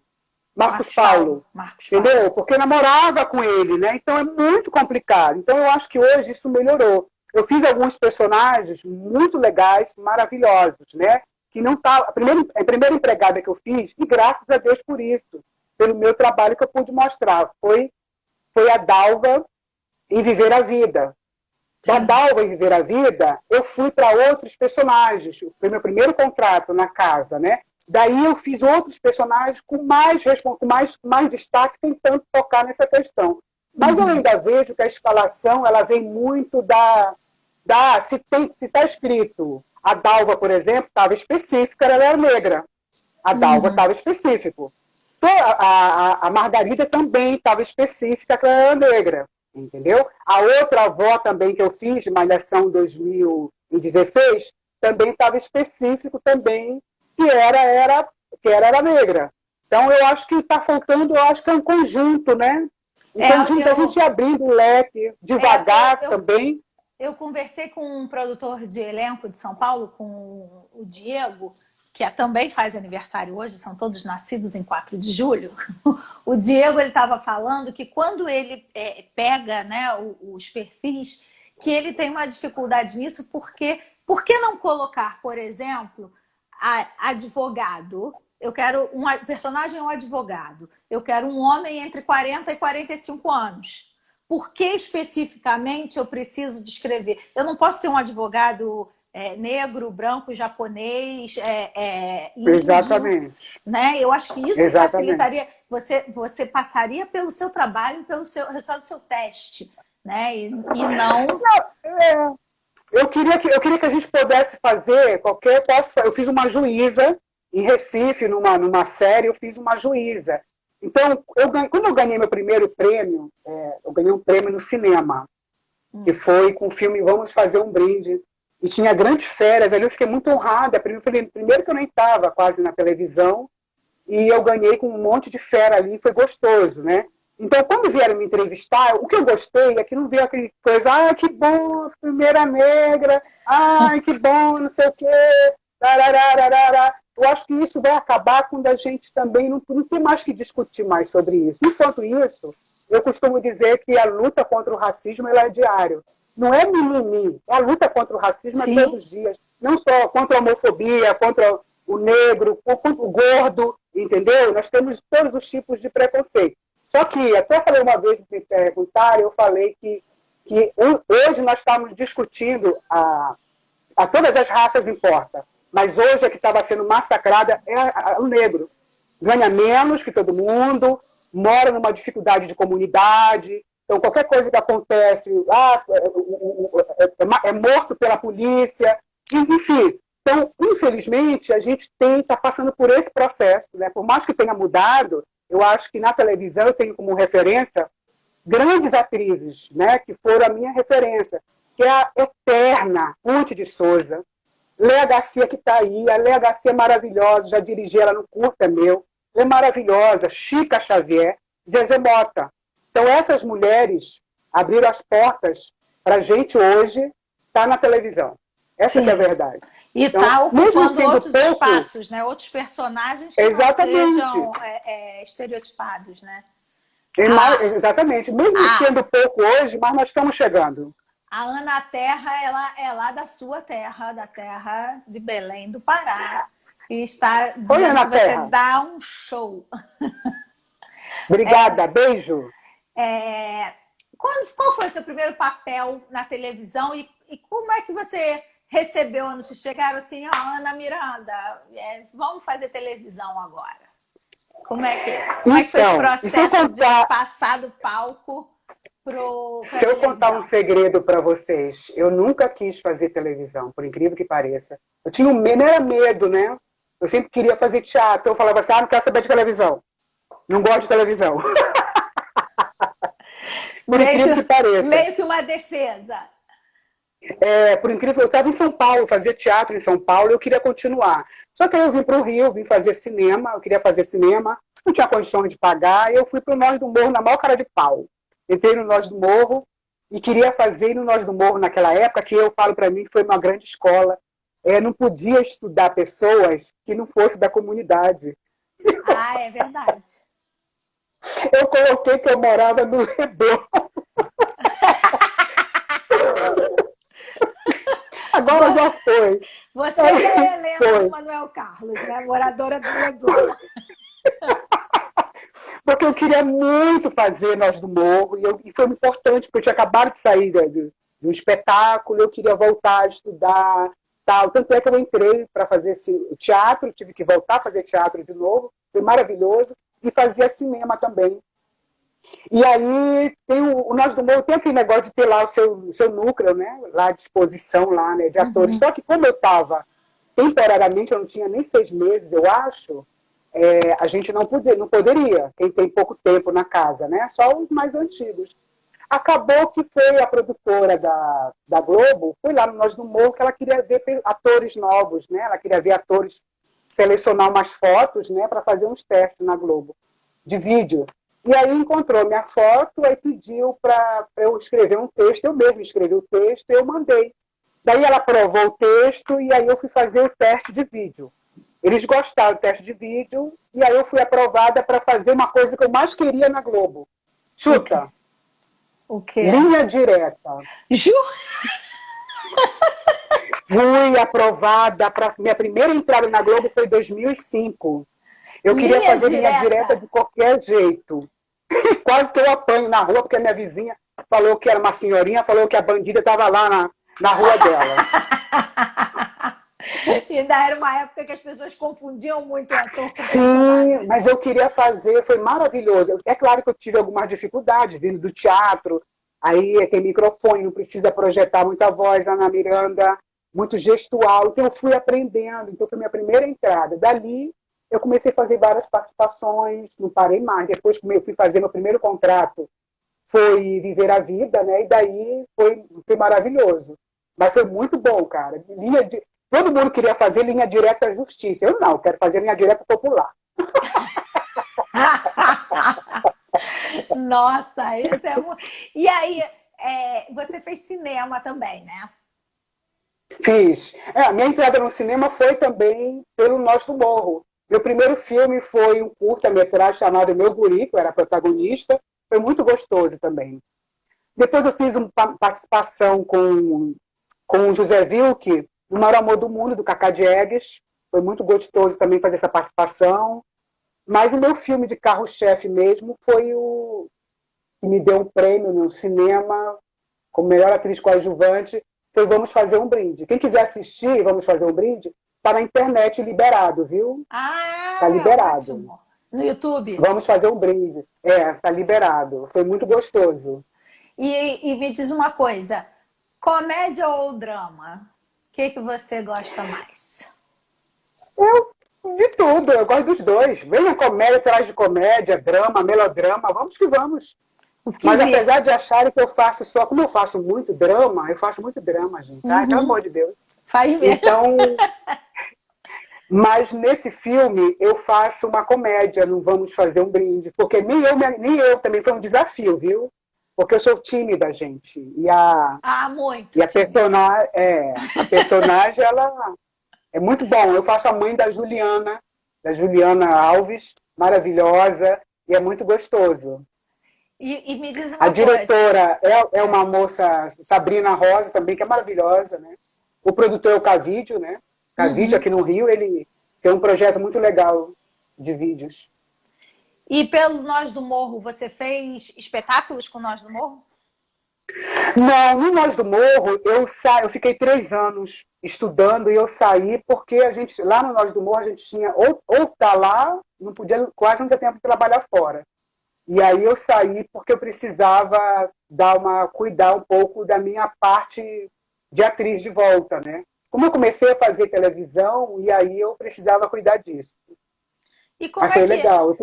Marcos Paulo, entendeu? Porque namorava com ele, né? Então é muito complicado. Então eu acho que hoje isso melhorou. Eu fiz alguns personagens muito legais, maravilhosos, né? Que não tá a primeira empregada que eu fiz, e graças a Deus por isso, pelo meu trabalho que eu pude mostrar, foi a Dalva em Viver a Vida. Da Dalva em Viver a Vida, eu fui para outros personagens. Foi meu primeiro contrato na casa, né? Daí eu fiz outros personagens com mais destaque, tentando tocar nessa questão. Mas eu ainda vejo que a escalação ela vem muito se está escrito, a Dalva, por exemplo, estava específica, ela era negra. A Dalva estava específico. A Margarida também estava específica, que ela era negra. Entendeu? A outra avó também que eu fiz, de Malhação 2016, também estava específico também, que era negra. Então, eu acho que está faltando, eu acho que é um conjunto, né? Um conjunto, a gente abrindo o leque, devagar também. Eu conversei com um produtor de elenco de São Paulo, com o Diego, que também faz aniversário hoje, são todos nascidos em 4 de julho. O Diego estava falando que quando ele pega, né, os perfis, que ele tem uma dificuldade nisso, porque por que não colocar, por exemplo, advogado? Eu quero um personagem um advogado. Eu quero um homem entre 40 e 45 anos. Por que especificamente eu preciso descrever? Eu não posso ter um advogado negro, branco, japonês, índio, exatamente. Né? Eu acho que isso exatamente. facilitaria. Você passaria pelo seu trabalho, pelo resultado do seu teste, né? E não. Eu queria que a gente pudesse fazer eu fiz uma juíza em Recife, numa série, eu fiz uma juíza. Então, quando eu ganhei meu primeiro prêmio, eu ganhei um prêmio no cinema, que foi com o filme Vamos Fazer um Brinde. E tinha grandes férias, ali eu fiquei muito honrada. Primeiro que eu nem estava quase na televisão, e eu ganhei com um monte de fera ali, foi gostoso, né? Então, quando vieram me entrevistar, o que eu gostei é que não veio aquele coisa, que bom, primeira negra, que bom, não sei o quê, tararararara. Eu acho que isso vai acabar quando a gente também não tem mais que discutir mais sobre isso. Enquanto isso, eu costumo dizer que a luta contra o racismo ela é diária. Não é mimimi, é a luta contra o racismo todos os dias. Não só contra a homofobia, contra o negro, contra o gordo, entendeu? Nós temos todos os tipos de preconceito. Só que, até falei uma vez com o Tara, eu falei que hoje nós estamos discutindo a todas as raças importa, mas hoje a que estava sendo massacrada é o negro. Ganha menos que todo mundo, mora numa dificuldade de comunidade. Então, qualquer coisa que acontece, é morto pela polícia, enfim. Então, infelizmente, a gente está passando por esse processo, né? Por mais que tenha mudado, eu acho que na televisão eu tenho como referência grandes atrizes, né? Que foram a minha referência, que é a eterna Ruth de Souza, Léa Garcia, que está aí, a Léa Garcia é maravilhosa, já dirigi ela no curta meu, é maravilhosa, Chica Xavier, Zezé Mota. Então, essas mulheres abriram as portas para a gente hoje estar na televisão. Essa é a verdade. E está ocupando outros espaços, né? Outros personagens que não sejam estereotipados, né? Exatamente. Mesmo tendo pouco hoje, mas nós estamos chegando. A Ana Terra, ela é lá da sua terra, da terra de Belém do Pará. E está dizendo que você dá um show. Obrigada, beijo. Qual foi o seu primeiro papel na televisão e como é que você recebeu quando chegaram assim, Ana Miranda, vamos fazer televisão agora? Como é que foi esse processo de passar do palco se eu contar um segredo para vocês, eu nunca quis fazer televisão, por incrível que pareça. Eu tinha não era medo, né? Eu sempre queria fazer teatro. Eu falava assim, não quero saber de televisão. Não gosto de televisão. Por incrível que pareça. Meio que uma defesa. Por incrível, eu estava em São Paulo, fazia teatro em São Paulo, eu queria continuar. Só que aí eu vim para o Rio, vim fazer cinema, eu queria fazer cinema, não tinha condições de pagar, e eu fui para o Nós do Morro na maior cara de pau. Entrei no Nós do Morro e queria fazer no Nós do Morro naquela época, que eu falo para mim que foi uma grande escola. Não podia estudar pessoas que não fossem da comunidade. É verdade. Eu coloquei que eu morava no Leblon. Agora já foi. Você é a Helena do Manuel Carlos, né? Moradora do Leblon. Porque eu queria muito fazer Nós do Morro, e foi importante, porque eu tinha acabado de sair de um espetáculo, eu queria voltar a estudar, tal. Tanto é que eu entrei para fazer teatro, tive que voltar a fazer teatro de novo, foi maravilhoso, e fazia cinema também. E aí tem o Nós do Morro, tem aquele negócio de ter lá o seu núcleo, né? Lá à disposição lá, né, de atores. Só que como eu estava temporariamente, eu não tinha nem 6 meses, eu acho, a gente não poderia, quem tem pouco tempo na casa, né? Só os mais antigos. Acabou que foi a produtora da Globo, foi lá no Nós do Morro, que ela queria ver atores novos, né? Ela queria ver atores, selecionar umas fotos, né, para fazer uns testes na Globo, de vídeo. E aí encontrou minha foto, aí pediu para eu escrever um texto, eu mesmo escrevi o texto e eu mandei. Daí ela aprovou o texto e aí eu fui fazer o teste de vídeo. Eles gostaram do teste de vídeo e aí eu fui aprovada para fazer uma coisa que eu mais queria na Globo. Chuta! O quê? Linha Direta. Fui aprovada para minha primeira entrada na Globo foi em 2005. Eu queria fazer linha direta de qualquer jeito. Quase que eu apanho na rua, porque a minha vizinha falou que era uma senhorinha, falou que a bandida estava lá na rua dela. E ainda era uma época que as pessoas confundiam muito o ator com o personagem. Sim, mas eu queria fazer, foi maravilhoso. É claro que eu tive algumas dificuldades, vindo do teatro, aí tem microfone, não precisa projetar muita voz lá na Miranda, muito gestual, então eu fui aprendendo, então foi minha primeira entrada. Dali, eu comecei a fazer várias participações, não parei mais. Depois que eu fui fazer meu primeiro contrato, foi Viver a Vida, né? E daí foi maravilhoso. Mas foi muito bom, cara. Todo mundo queria fazer linha direta à justiça. Eu não, quero fazer linha direta popular. Nossa, isso é muito... E aí, você fez cinema também, né? Fiz. A minha entrada no cinema foi também pelo Nós do Morro. Meu primeiro filme foi um curta-metragem chamado Meu Guri, que eu era protagonista. Foi muito gostoso também. Depois eu fiz uma participação com o José Wilke, no Maior Amor do Mundo, do Cacá Diegues. Foi muito gostoso também fazer essa participação. Mas o meu filme de carro-chefe mesmo foi o que me deu um prêmio no cinema, como melhor atriz coadjuvante, foi Vamos Fazer um Brinde. Quem quiser assistir Vamos Fazer um Brinde, tá na internet liberado, viu? Tá liberado. Ótimo. No YouTube? Vamos Fazer um Brinde. Tá liberado. Foi muito gostoso. E me diz uma coisa, comédia ou drama? O que você gosta mais? De tudo, eu gosto dos dois. Venha comédia, atrás de comédia, drama, melodrama, vamos que vamos. Mas apesar de acharem que eu faço só, como eu faço muito drama, gente. Tá? Pelo amor de Deus. Faz mesmo. Então, mas nesse filme eu faço uma comédia, não Vamos Fazer um Brinde, porque nem eu também foi um desafio, viu? Porque eu sou tímida, gente. Muito. E a personagem, ela é muito bom. Eu faço a mãe da Juliana Alves, maravilhosa, e é muito gostoso. E me diz uma coisa. A diretora é uma moça, Sabrina Rosa, também, que é maravilhosa, né? O produtor é o Cavídeo, né? Cavídeo, aqui no Rio, ele tem um projeto muito legal de vídeos. E pelo Nós do Morro, você fez espetáculos com Nós do Morro? Não, no Nós do Morro, eu fiquei 3 anos estudando e eu saí porque lá no Nós do Morro, a gente tinha ou tá lá, quase não tinha tempo de trabalhar fora. E aí eu saí porque eu precisava cuidar um pouco da minha parte de atriz de volta, né? Como eu comecei a fazer televisão, e aí eu precisava cuidar disso. E como Mas foi legal.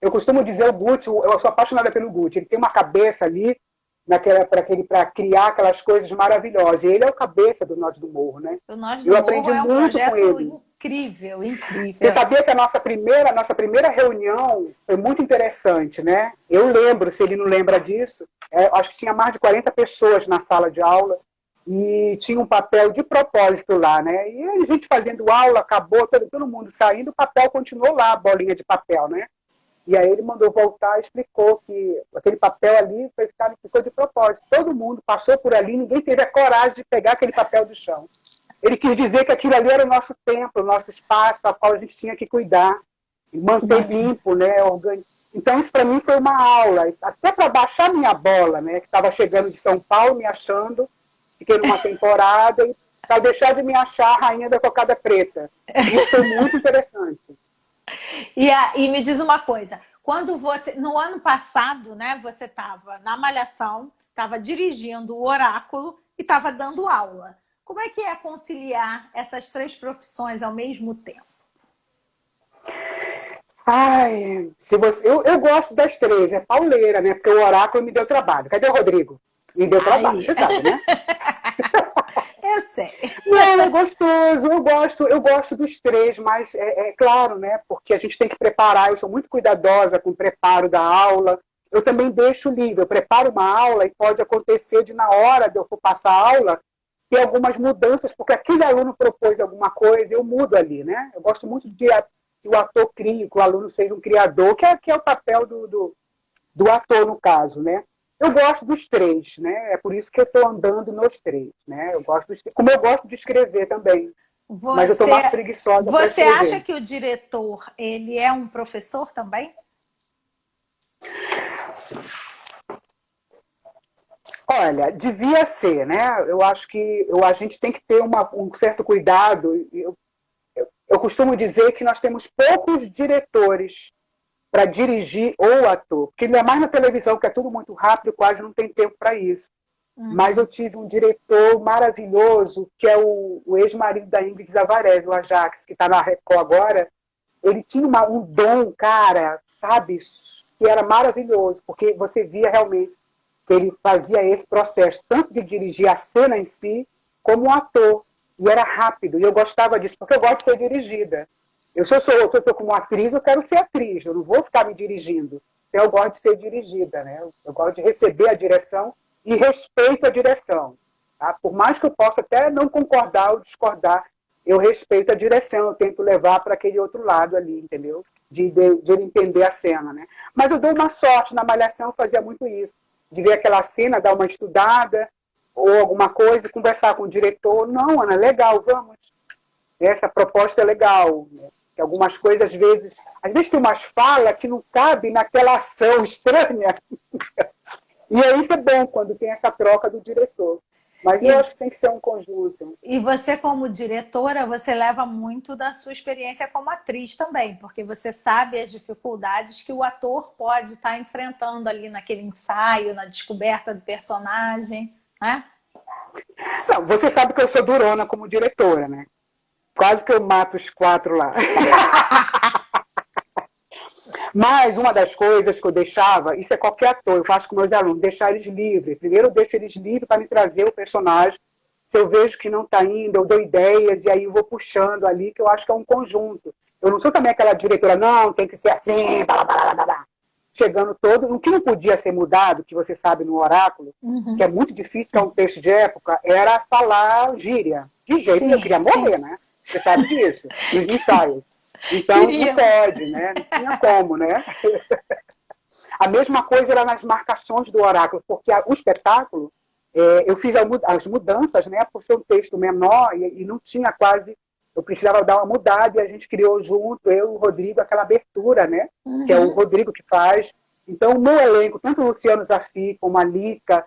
Eu costumo dizer o Gucci, eu sou apaixonada pelo Gucci, ele tem uma cabeça ali para criar aquelas coisas maravilhosas. E ele é o cabeça do Nós do Morro, né? O Nós do Morro aprendi é um muito com ele. Incrível. Você sabia que a nossa primeira reunião foi muito interessante, né? Eu lembro, se ele não lembra disso, acho que tinha mais de 40 pessoas na sala de aula e tinha um papel de propósito lá, né? E a gente fazendo aula, acabou, todo mundo saindo, o papel continuou lá, a bolinha de papel, né? E aí ele mandou voltar e explicou que aquele papel ali ficou de propósito. Todo mundo passou por ali, ninguém teve a coragem de pegar aquele papel do chão. Ele quis dizer que aquilo ali era o nosso templo, o nosso espaço, ao qual a gente tinha que cuidar, manter limpo, né? Então isso para mim foi uma aula, até para baixar minha bola, né? Que estava chegando de São Paulo, me achando, fiquei numa temporada para deixar de me achar a rainha da cocada preta. Isso foi muito interessante. E me diz uma coisa, quando você, no ano passado, né, você estava na Malhação, estava dirigindo o Oráculo e estava dando aula. Como é que é conciliar essas três profissões ao mesmo tempo? Ai, eu gosto das três, é pauleira, né? Porque o Oráculo me deu trabalho. Cadê o Rodrigo? Me deu trabalho, você sabe, né? Eu sei. Não, é gostoso, eu gosto dos três, mas é claro, né? Porque a gente tem que preparar, eu sou muito cuidadosa com o preparo da aula. Eu também deixo livre, eu preparo uma aula e pode acontecer de na hora de eu for passar a aula ter algumas mudanças, porque aquele aluno propôs alguma coisa, eu mudo ali, né? Eu gosto muito de que o ator crie, que o aluno seja um criador, que é o papel do ator, no caso, né? Eu gosto dos três, né? É por isso que eu estou andando nos três, né? Como eu gosto de escrever também, mas eu estou mais preguiçosa para escrever. Você acha que o diretor, ele é um professor também? Olha, devia ser, né? Eu acho que a gente tem que ter um certo cuidado. Eu costumo dizer que nós temos poucos diretores para dirigir ou ator, porque ainda mais na televisão, que é tudo muito rápido, quase não tem tempo para isso. Mas eu tive um diretor maravilhoso, que é o ex-marido da Ingrid Zavarese, o Ajax, que está na Record agora. Ele tinha um dom, cara, sabe, que era maravilhoso, porque você via realmente que ele fazia esse processo, tanto de dirigir a cena em si, como um ator. E era rápido, e eu gostava disso, porque eu gosto de ser dirigida. Se eu estou como atriz, eu quero ser atriz, eu não vou ficar me dirigindo. Então, eu gosto de ser dirigida, né? Eu gosto de receber a direção e respeito a direção. Tá? Por mais que eu possa até não concordar ou discordar, eu respeito a direção, eu tento levar para aquele outro lado ali, entendeu? De ele entender a cena, né? Mas eu dou uma sorte, na Malhação eu fazia muito isso, de ver aquela cena, dar uma estudada, ou alguma coisa, e conversar com o diretor. Não, Ana, legal, vamos. Essa proposta é legal. Né? Que algumas coisas, às vezes tem umas falas que não cabem naquela ação estranha. E aí isso é bom, quando tem essa troca do diretor. Mas eu acho que tem que ser um conjunto. E você, como diretora, você leva muito da sua experiência como atriz também, porque você sabe as dificuldades que o ator pode estar enfrentando ali naquele ensaio, na descoberta do personagem, né? Não, você sabe que eu sou durona como diretora, né? Quase que eu mato os 4 lá. Mas uma das coisas que eu deixava, isso é qualquer ator, eu faço com meus alunos, deixar eles livres. Primeiro eu deixo eles livres para me trazer o personagem. Se eu vejo que não está indo, eu dou ideias e aí eu vou puxando ali, que eu acho que é um conjunto. Eu não sou também aquela diretora, não, tem que ser assim, blá, blá, blá, blá. Chegando todo. O que não podia ser mudado, que você sabe no Oráculo, que é muito difícil, que é um texto de época, era falar gíria. De jeito que eu queria morrer, né? Você sabe disso, nos ensaios. Então, não pode, né? Não tinha como, né? A mesma coisa era nas marcações do Oráculo, porque o espetáculo, eu fiz as mudanças, né? Por ser um texto menor e não tinha quase... Eu precisava dar uma mudada e a gente criou junto, eu e o Rodrigo, aquela abertura, né? Que é o Rodrigo que faz. Então, o meu elenco, tanto o Luciano Zafi como a Lica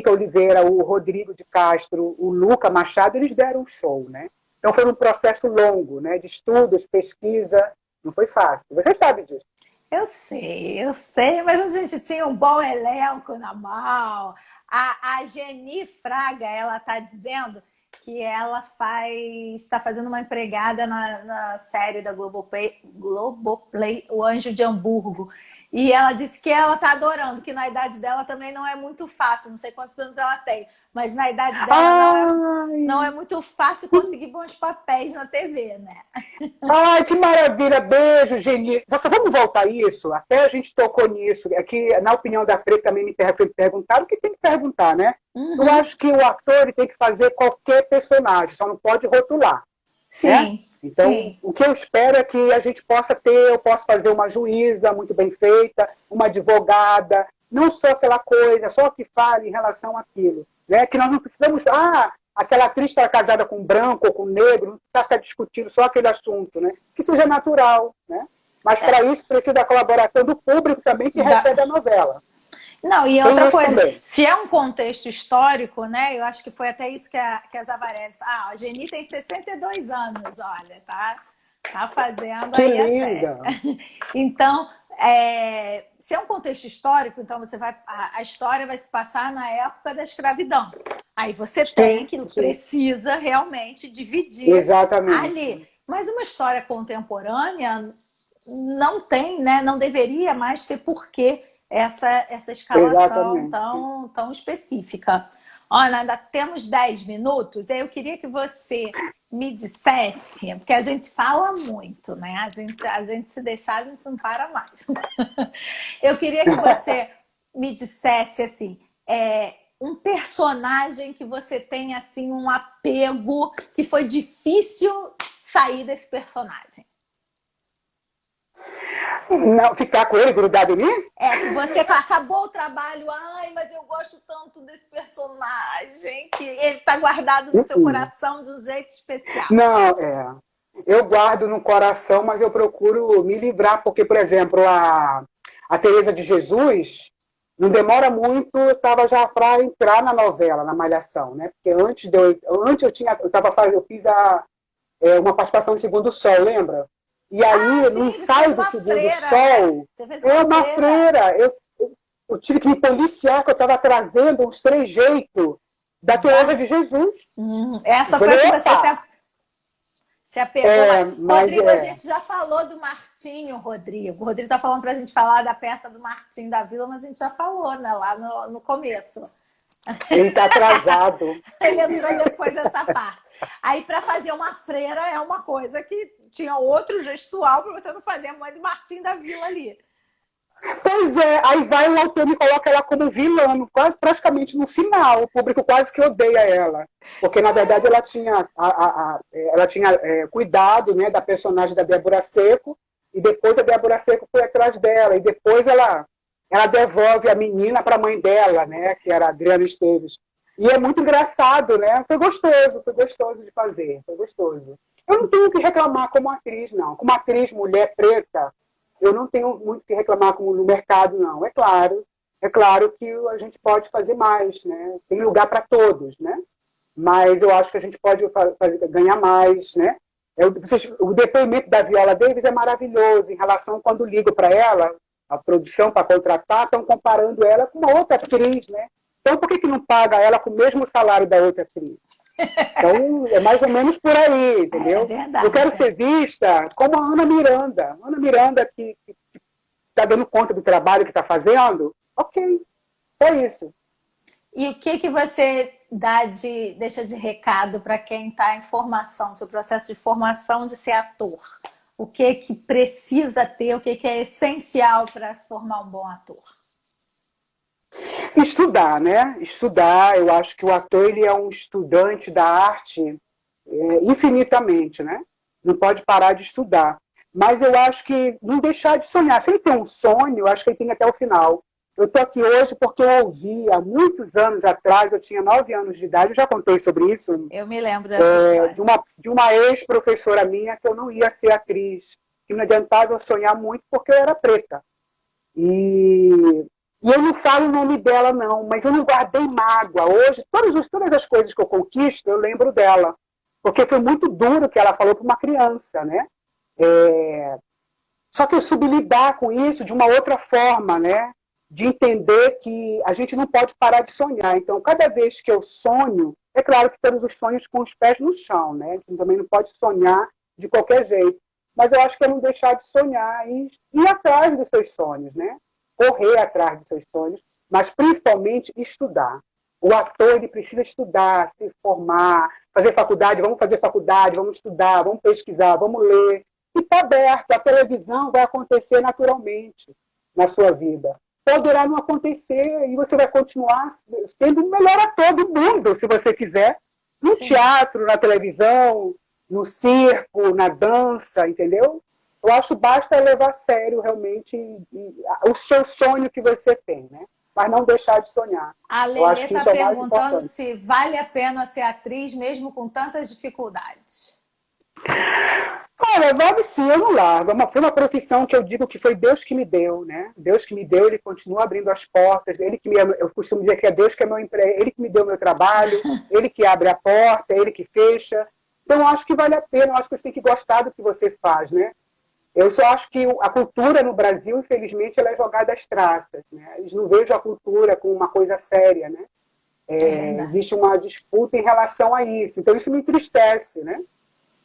Oliveira, o Rodrigo de Castro, o Luca Machado, eles deram um show, né? Então, foi um processo longo, né? De estudos, pesquisa, não foi fácil. Você sabe disso. Eu sei, mas a gente tinha um bom elenco na mão. A Geni Fraga, ela está dizendo que ela está fazendo uma empregada na série da Globoplay, O Anjo de Hamburgo. E ela disse que ela está adorando, que na idade dela também não é muito fácil, não sei quantos anos ela tem, mas na idade dela não é muito fácil conseguir bons papéis na TV, né? Ai, que maravilha, beijo, Geni. Vamos voltar a isso? Até a gente tocou nisso. Aqui, na opinião da Preta, também me perguntaram o que tem que perguntar, né? Eu acho que o ator tem que fazer qualquer personagem, só não pode rotular. Sim. Né? Então, sim. O que eu espero é que a gente possa eu posso fazer uma juíza muito bem feita, uma advogada, não só aquela coisa, só que fale em relação àquilo. Né? Que nós não precisamos, aquela atriz está casada com branco ou com negro, não precisa ficar discutindo só aquele assunto, né? Que seja natural, né? Mas para isso precisa da colaboração do público também que recebe a novela. Não, e Tem outra esse coisa, também. se é um contexto histórico, né? Eu acho que foi até isso que a Zavarese. Ah, a Geni tem 62 anos, olha, tá? Tá fazendo Que aí a série. linda! Então, se é um contexto histórico, então você vai. A história vai se passar na época da escravidão. Aí você tem Sim, que sim, precisa realmente dividir exatamente. ali. Mas uma história contemporânea não tem, né? Não deveria mais ter porquê essa escalação Exatamente. tão específica. Olha, ainda temos 10 minutos. Eu queria que você me dissesse, porque a gente fala muito, né? A gente se deixar, a gente não para mais. Eu queria que você me dissesse assim, um personagem que você tem assim um apego que foi difícil sair desse personagem. Não, ficar com ele grudado em mim? Que você acabou o trabalho, ai, mas eu gosto tanto desse personagem, que ele está guardado no seu coração de um jeito especial. Não, eu guardo no coração, mas eu procuro me livrar, porque, por exemplo, a Teresa de Jesus, não demora muito, eu estava já para entrar na novela, na Malhação, né? Porque eu fiz uma participação em Segundo Sol, lembra? E aí, no Sim, você fez ensaio do uma Segundo freira, né? Sol, Você fez é uma uma freira. freira. Eu tive que me policiar, que eu estava trazendo uns trejeitos da Teresa de Jesus. Eu Essa foi falei, a que você opa! se apegou mais. Mas Rodrigo, a gente já falou do Martinho, Rodrigo. O Rodrigo tá falando pra gente falar da peça do Martinho da Vila, mas a gente já falou, né? Lá no começo. ele está atrasado. Ele entrou depois dessa parte. Aí, para fazer uma freira, é uma coisa que tinha outro gestual para você não fazer a mãe do Martim da Vila ali. Pois é, aí vai o autor e coloca ela como vilã, quase praticamente no final. O público quase que odeia ela. Porque, na verdade, ela tinha cuidado, né, da personagem da Débora Seco, e depois a Débora Seco foi atrás dela, e depois ela devolve a menina para a mãe dela, né, que era a Adriana Esteves. E é muito engraçado, né? Foi gostoso de fazer, foi gostoso. Eu não tenho o que reclamar como atriz, não. Como atriz, mulher preta, eu não tenho muito o que reclamar como no mercado, não. É claro que a gente pode fazer mais, né? Tem lugar para todos, né? Mas eu acho que a gente pode ganhar mais, né? O depoimento da Viola Davis é maravilhoso em relação a quando ligo para ela, a produção para contratar, estão comparando ela com uma outra atriz, né? Então, por que não paga ela com o mesmo salário da outra atriz? Então, é mais ou menos por aí, É entendeu? verdade. Eu quero ser vista como a Ana Miranda. Ana Miranda que está dando conta do trabalho que está fazendo. Ok, foi isso. E o que você deixa de recado para quem está em formação, seu processo de formação de ser ator? O que precisa ter, o que é essencial para se formar um bom ator? Estudar, né? Estudar, eu acho que o ator ele é um estudante da arte infinitamente, né? Não pode parar de estudar. Mas eu acho que não deixar de sonhar. Se ele tem um sonho, eu acho que ele tem até o final. Eu estou aqui hoje porque eu ouvi, há muitos anos atrás, eu tinha 9 anos de idade, eu já contei sobre isso. Eu me lembro dessa história. De uma ex-professora minha que eu não ia ser atriz, que não adiantava eu sonhar muito porque eu era preta. E eu não falo o nome dela, não, mas eu não guardei mágoa. Hoje, todas as coisas que eu conquisto, eu lembro dela. Porque foi muito duro o que ela falou para uma criança, né? Só que eu soube lidar com isso de uma outra forma, né? De entender que a gente não pode parar de sonhar. Então, cada vez que eu sonho, é claro que temos os sonhos com os pés no chão, né? A gente também não pode sonhar de qualquer jeito. Mas eu acho que é não deixar de sonhar e ir atrás dos seus sonhos, né? Correr atrás dos seus sonhos, mas principalmente estudar. O ator ele precisa estudar, se formar, fazer faculdade, vamos estudar, vamos pesquisar, vamos ler. E está aberto, a televisão vai acontecer naturalmente na sua vida. Poderá não acontecer e você vai continuar sendo o melhor ator do mundo, se você quiser, no Sim. teatro, na televisão, no circo, na dança, entendeu? Eu acho que basta levar a sério realmente o seu sonho que você tem, né? Mas não deixar de sonhar. A Lelê está perguntando se vale a pena ser atriz mesmo com tantas dificuldades. Olha, vale sim, eu não largo. Foi uma profissão que eu digo que foi Deus que me deu, né? Deus que me deu, ele continua abrindo as portas. Eu costumo dizer que é Deus que é meu emprego, ele que me deu meu trabalho, ele que abre a porta, ele que fecha. Então, eu acho que vale a pena, eu acho que você tem que gostar do que você faz, né? Eu só acho que a cultura no Brasil, infelizmente, ela é jogada às traças, né? Eles não vejo a cultura como uma coisa séria, né? É verdade. Existe uma disputa em relação a isso. Então, isso me entristece, né?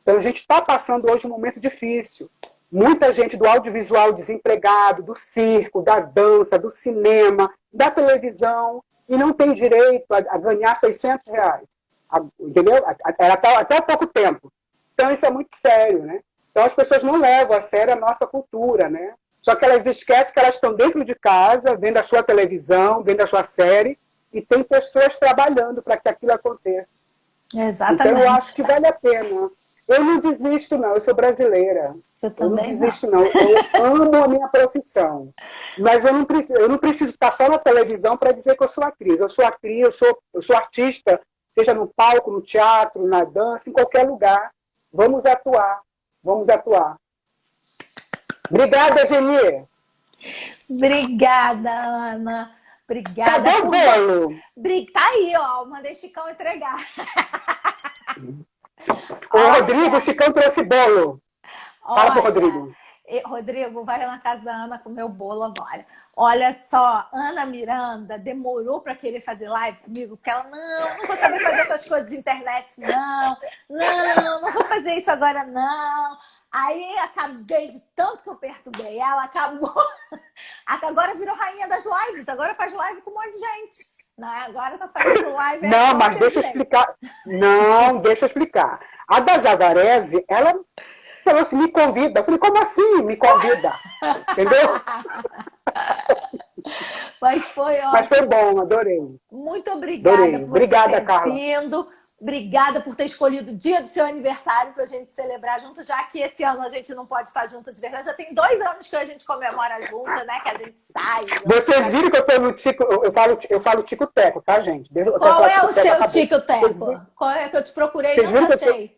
Então, a gente está passando hoje um momento difícil. Muita gente do audiovisual desempregado, do circo, da dança, do cinema, da televisão, e não tem direito a ganhar R$ 600. Entendeu? Era até há pouco tempo. Então, isso é muito sério, né? Então, as pessoas não levam a sério a nossa cultura, né? Só que elas esquecem que elas estão dentro de casa, vendo a sua televisão, vendo a sua série, e tem pessoas trabalhando para que aquilo aconteça. Então, eu acho Exatamente. que vale a pena. Eu não desisto, não. Eu sou brasileira. Eu Eu não também não. desisto, não. Eu amo a minha profissão. Mas eu não preciso estar só na televisão para dizer que eu sou atriz. Eu sou atriz, eu sou artista, seja no palco, no teatro, na dança, em qualquer lugar. Vamos atuar. Vamos atuar. Obrigada, Eveni. Obrigada, Ana. Cadê Obrigada o por. bolo? Tá aí, ó. Mandei Chicão entregar. Ô, Rodrigo, o Olha, Chicão trouxe bolo. Fala pro olha. Rodrigo. Rodrigo, vai na casa da Ana comer o bolo agora. Olha só, Ana Miranda demorou para querer fazer live comigo, porque ela, não vou saber fazer essas coisas de internet, não vou fazer isso agora, não. Aí acabei de tanto que eu perturbei ela, acabou. Agora virou rainha das lives, agora faz live com um monte de gente. Não, agora tá fazendo live é Não, mas torta e deixa eu direito. explicar. Não, deixa eu explicar. A da Zavarese, ela falou assim, me convida. Eu falei, como assim me convida? Entendeu? Mas foi Mas foi ótimo. bom, adorei. Muito obrigada Adorei. por você Obrigada, ter Carla. vindo. Obrigada por ter escolhido o dia do seu aniversário para a gente celebrar junto, já que esse ano a gente não pode estar junto de verdade. Já tem 2 anos que a gente comemora junto, né? Que a gente sai. Vocês viram que eu tô no Tico, eu falo Tico-Teco, tá, gente? Eu quero Qual falar é o Tico-Teco, seu acabou. tico-teco? Qual é que eu te procurei e Vocês não te viram que eu tô... achei?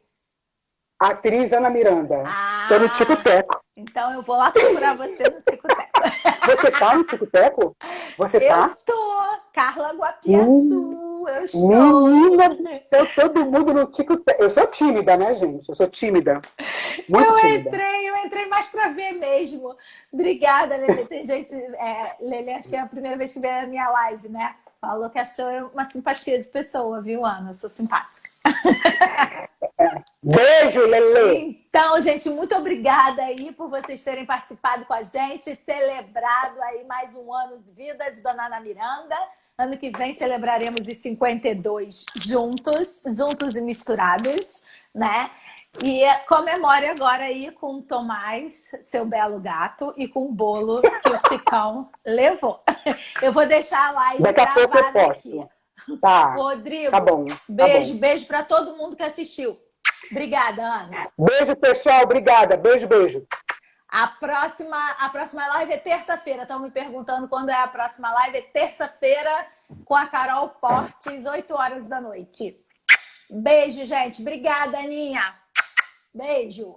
A atriz Ana Miranda. Tô no Ah, Tico-Teco. então eu vou lá procurar você no tico-teco. Você tá no Tico-Teco? Você Eu tá? tô, Carla Hum. Guapiaçu, eu estou. Menina, todo mundo no tico-teco. Eu sou tímida, né, gente? Eu sou tímida. Muito tímida. Eu entrei mais para ver mesmo. Obrigada, Lele. Tem gente, Lele, acho que é a primeira vez que veio a minha live, né? Falou que achou uma simpatia de pessoa, viu, Ana? Eu sou simpática. Beijo, Lele. Então, gente, muito obrigada aí por vocês terem participado com a gente, celebrado aí mais um ano de vida de Dona Ana Miranda. Ano que vem celebraremos os 52 juntos e misturados, né? E comemore agora aí com o Tomás, seu belo gato, e com o bolo que o Chicão levou. Eu vou deixar a live Daqui a pouco eu gravada posto. aqui. Tá. Tá Rodrigo, bom. Tá bom. beijo para todo mundo que assistiu. Obrigada, Ana. Beijo, pessoal. Obrigada. Beijo, beijo. A próxima live é terça-feira. Estão me perguntando quando é a próxima live. É terça-feira com a Carol Portes, 8 horas da noite. Beijo, gente. Obrigada, Aninha. Beijo.